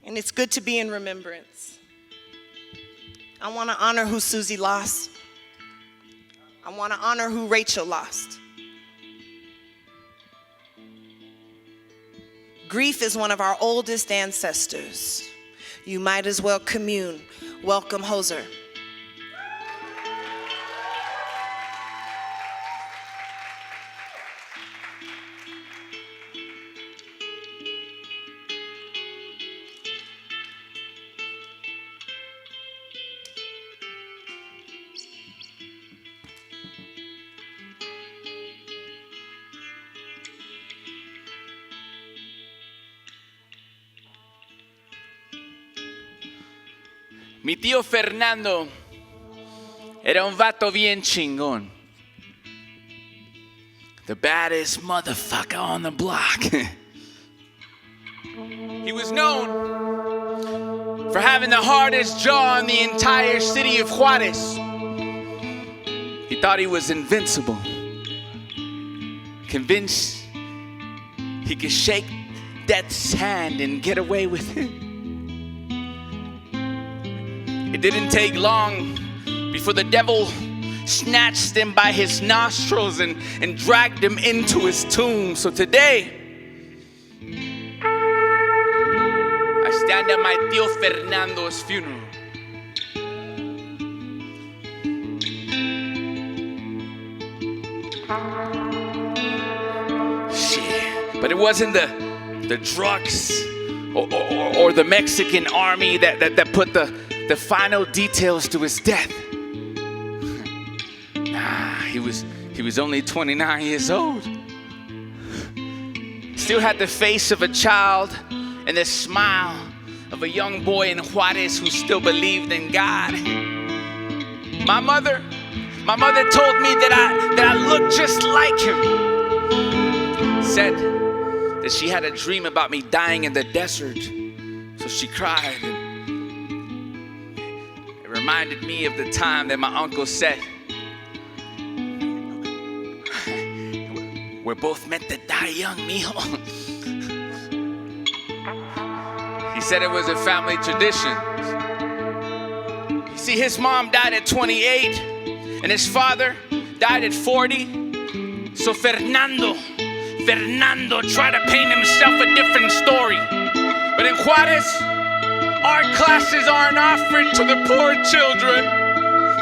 and it's good to be in remembrance. I want to honor who Suzi lost. I want to honor who Rachel lost. Grief is one of our oldest ancestors. You might as well commune. Welcome, Jozer. Mi tío Fernando era un vato bien chingón. The baddest motherfucker on the block. He was known for having the hardest jaw in the entire city of Juarez. He thought he was invincible. Convinced he could shake death's hand and get away with it. It didn't take long before the devil snatched him by his nostrils and dragged him into his tomb. So today, I stand at my tío Fernando's funeral. Shit, but it wasn't the drugs or the Mexican army that put the final details to his death. Nah, he was only 29 years old. Still had the face of a child and the smile of a young boy in Juarez who still believed in God. My mother told me that I looked just like him. Said that she had a dream about me dying in the desert, so she cried. It reminded me of the time that my uncle said, "We're both meant to die young, mijo." He said it was a family tradition. You see, his mom died at 28, and his father died at 40. So Fernando tried to paint himself a different story. But in Juarez, art classes aren't offered to the poor children.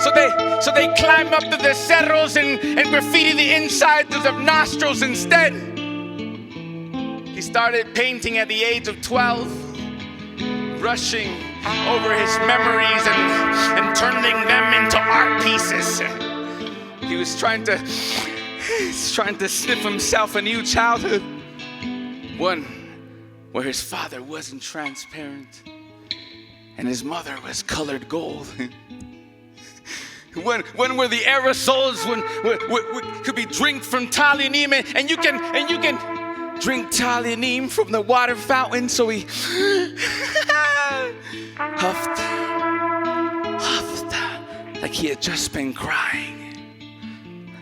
So they climb up to the cerros and graffiti the insides of nostrils instead. He started painting at the age of 12, brushing over his memories and turning them into art pieces. He was trying to sniff himself a new childhood. One where his father wasn't transparent and his mother was colored gold. One where the aerosols could be drank from Talyanim, and you can drink Talyanim from the water fountain. So he huffed like he had just been crying,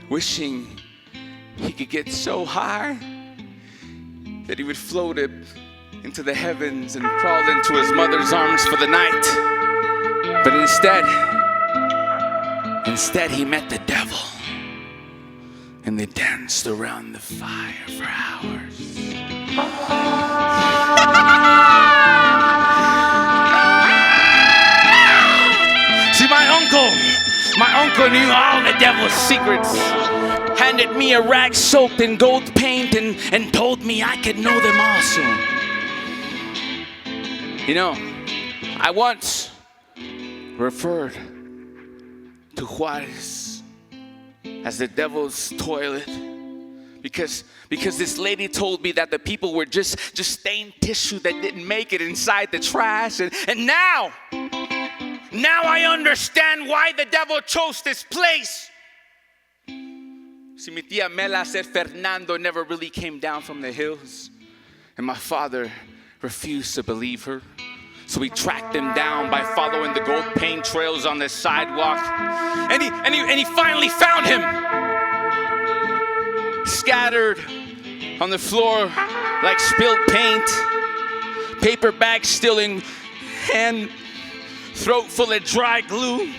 wishing he could get so high that he would float it into the heavens and crawl into his mother's arms for the night. But instead he met the devil, and they danced around the fire for hours. See, my uncle knew all the devil's secrets, handed me a rag soaked in gold paint and told me I could know them also. You know, I once referred to Juarez as the devil's toilet because this lady told me that the people were just stained tissue that didn't make it inside the trash, and now I understand why the devil chose this place. See, mi tía Mela said Fernando never really came down from the hills. And my father refused to believe her. So he tracked him down by following the gold paint trails on the sidewalk. And he finally found him. Scattered on the floor like spilled paint. Paper bags still in hand. Throat full of dry glue.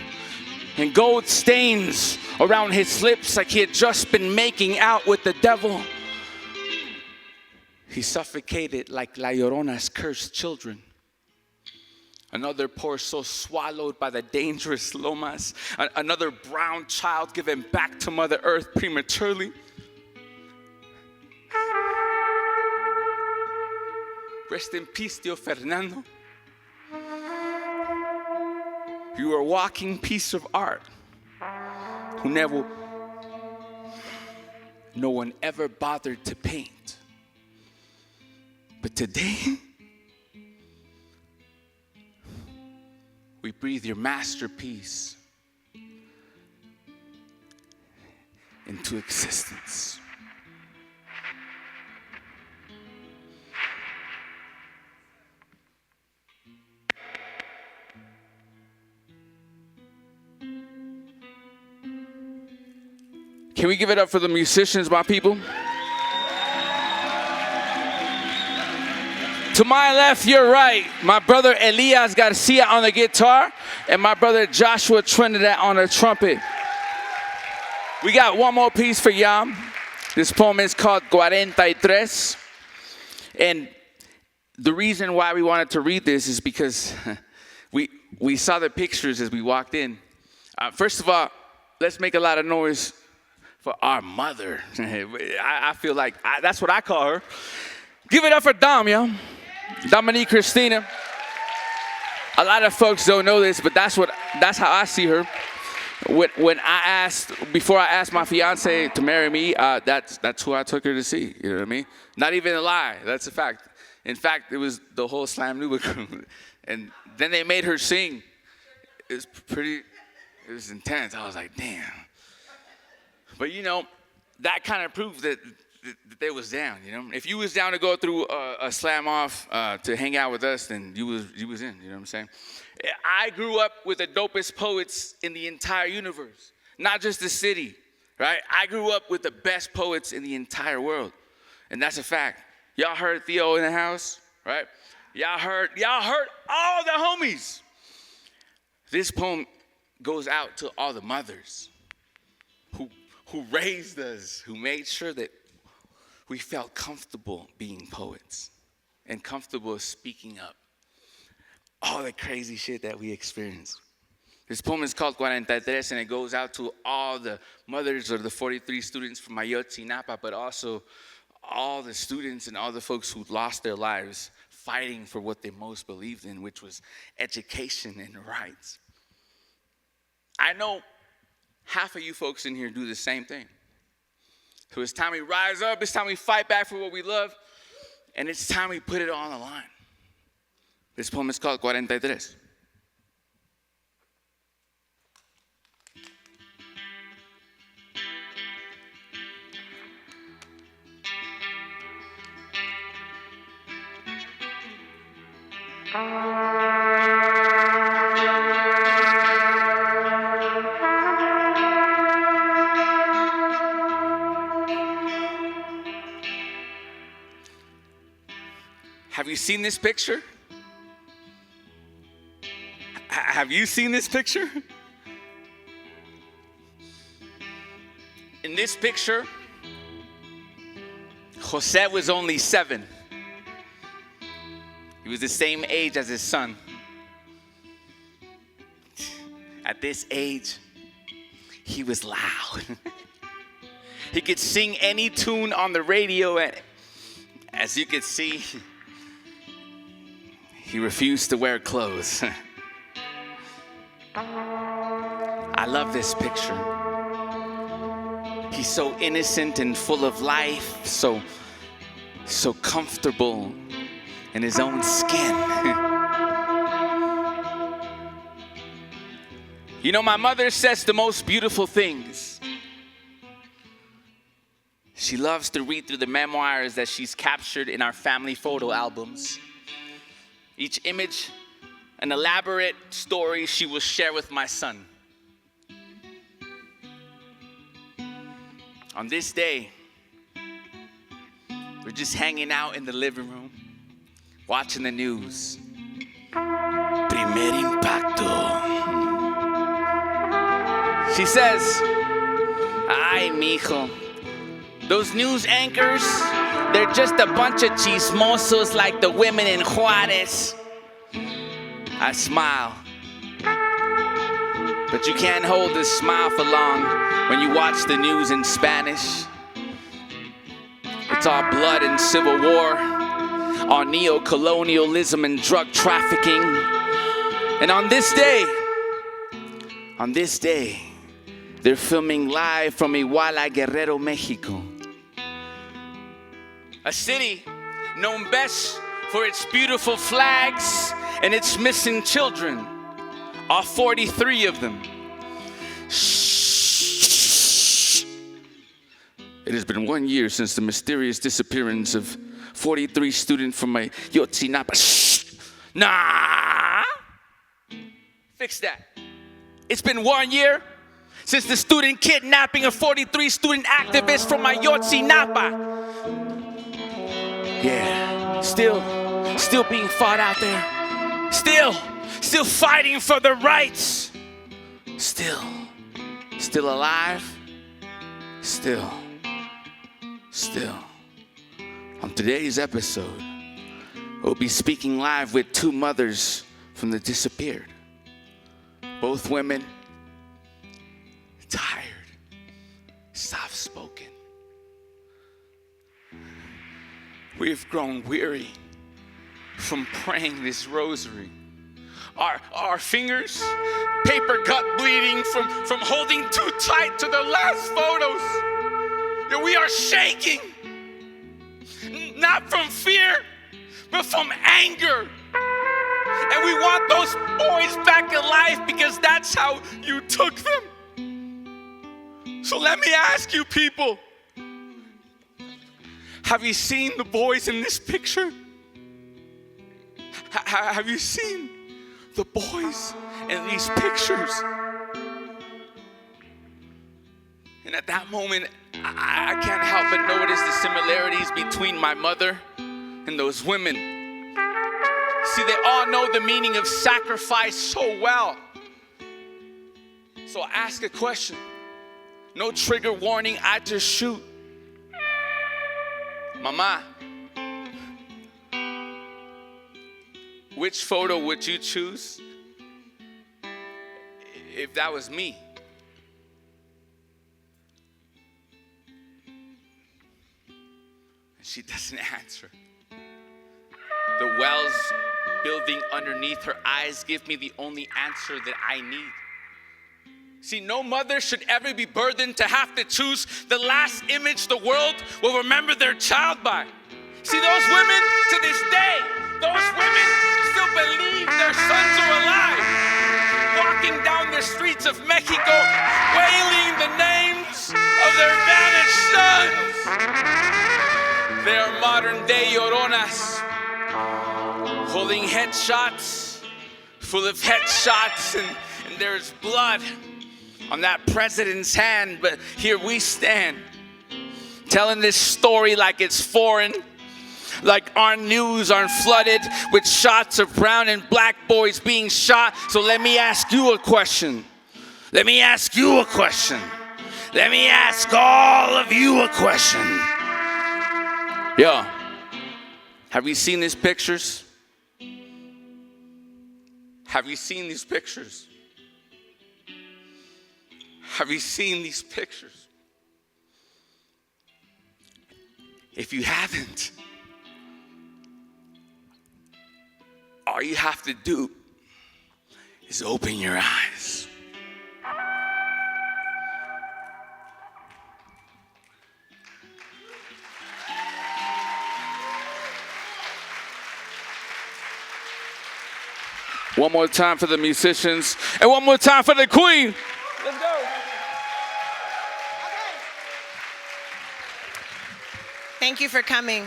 And gold stains around his lips like he had just been making out with the devil. He suffocated like La Llorona's cursed children. Another poor soul swallowed by the dangerous lomas. Another brown child given back to Mother Earth prematurely. Rest in peace, Theo Fernando. You are a walking piece of art who no one ever bothered to paint. But today, we breathe your masterpiece into existence. Can we give it up for the musicians, my people? To my left, you're right. My brother Elias Garcia on the guitar and my brother Joshua Trinidad on the trumpet. We got one more piece for y'all. This poem is called 43. And the reason why we wanted to read this is because we saw the pictures as we walked in. First of all, let's make a lot of noise for our mother. I feel like that's what I call her. Give it up for Dom, yo. Dominique Christina. A lot of folks don't know this, but that's how I see her. Before I asked my fiance to marry me, that's who I took her to see. You know what I mean? Not even a lie. That's a fact. In fact, it was the whole Slam Nuba crew. And then they made her sing. It was intense. I was like, damn. But you know, that kind of proves that they was down, you know? If you was down to go through a slam off to hang out with us, then you was in, you know what I'm saying? I grew up with the dopest poets in the entire universe, not just the city, right? I grew up with the best poets in the entire world, and that's a fact. Y'all heard Theo in the house, right? Y'all heard all the homies. This poem goes out to all the mothers who raised us, who made sure that we felt comfortable being poets and comfortable speaking up. All the crazy shit that we experienced. This poem is called 43, and it goes out to all the mothers of the 43 students from Ayotzinapa, but also all the students and all the folks who lost their lives fighting for what they most believed in, which was education and rights. I know half of you folks in here do the same thing. So it's time we rise up, it's time we fight back for what we love, and it's time we put it all on the line. This poem is called 43. Have you seen this picture? Have you seen this picture? In this picture, Jose was only 7. He was the same age as his son. At this age, he was loud. He could sing any tune on the radio, and as you could see, he refused to wear clothes. I love this picture. He's so innocent and full of life, so comfortable in his own skin. You know, my mother says the most beautiful things. She loves to read through the memoirs that she's captured in our family photo albums. Each image, an elaborate story she will share with my son. On this day, we're just hanging out in the living room, watching the news. Primer impacto. She says, ay, mijo. Those news anchors, they're just a bunch of chismosos like the women in Juarez. I smile. But you can't hold this smile for long when you watch the news in Spanish. It's all blood and civil war, all neo-colonialism and drug trafficking. And on this day, they're filming live from Jozer Guerrero, Mexico. A city known best for its beautiful flags and its missing children, all 43 of them. It has been 1 year since the mysterious disappearance of 43 students from my Ayotzinapa. Nah! Fix that. It's been 1 year since the student kidnapping of 43 student activists from my Ayotzinapa. Yeah, still being fought out there. Still fighting for the rights. Still alive. Still. On today's episode, we'll be speaking live with two mothers from the disappeared. Both women, tired, soft-spoken. We've grown weary from praying this rosary. Our fingers, paper gut bleeding from holding too tight to the last photos. Yeah, we are shaking, not from fear, but from anger. And we want those boys back alive because that's how you took them. So let me ask you people, have you seen the boys in this picture? Have you seen the boys in these pictures? And at that moment, I can't help but notice the similarities between my mother and those women. See, they all know the meaning of sacrifice so well. So I ask a question. No trigger warning, I just shoot. Mama, which photo would you choose if that was me? And she doesn't answer. The wells building underneath her eyes give me the only answer that I need. See, no mother should ever be burdened to have to choose the last image the world will remember their child by. See, those women, to this day, those women still believe their sons are alive, walking down the streets of Mexico, wailing the names of their vanished sons. They are modern-day Lloronas, holding headshots, full of headshots, and there's blood on that president's hand, but here we stand, telling this story like it's foreign, like our news aren't flooded with shots of brown and black boys being shot. So let me ask you a question. Let me ask you a question. Let me ask all of you a question. Yo, have you seen these pictures? Have you seen these pictures? Have you seen these pictures? If you haven't, all you have to do is open your eyes. One more time for the musicians, and one more time for the queen. Let's go. Thank you for coming.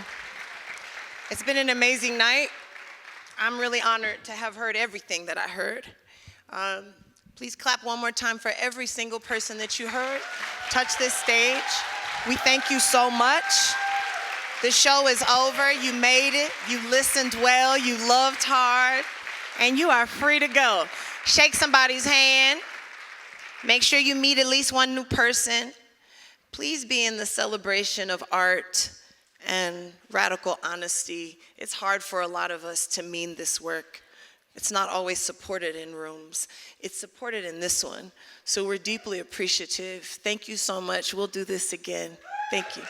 It's been an amazing night. I'm really honored to have heard everything that I heard. Please clap one more time for every single person that you heard touch this stage. We thank you so much. The show is over. You made it. You listened well. You loved hard. And you are free to go. Shake somebody's hand. Make sure you meet at least one new person. Please be in the celebration of art and radical honesty. It's hard for a lot of us to mean this work. It's not always supported in rooms. It's supported in this one. So we're deeply appreciative. Thank you so much. We'll do this again. Thank you.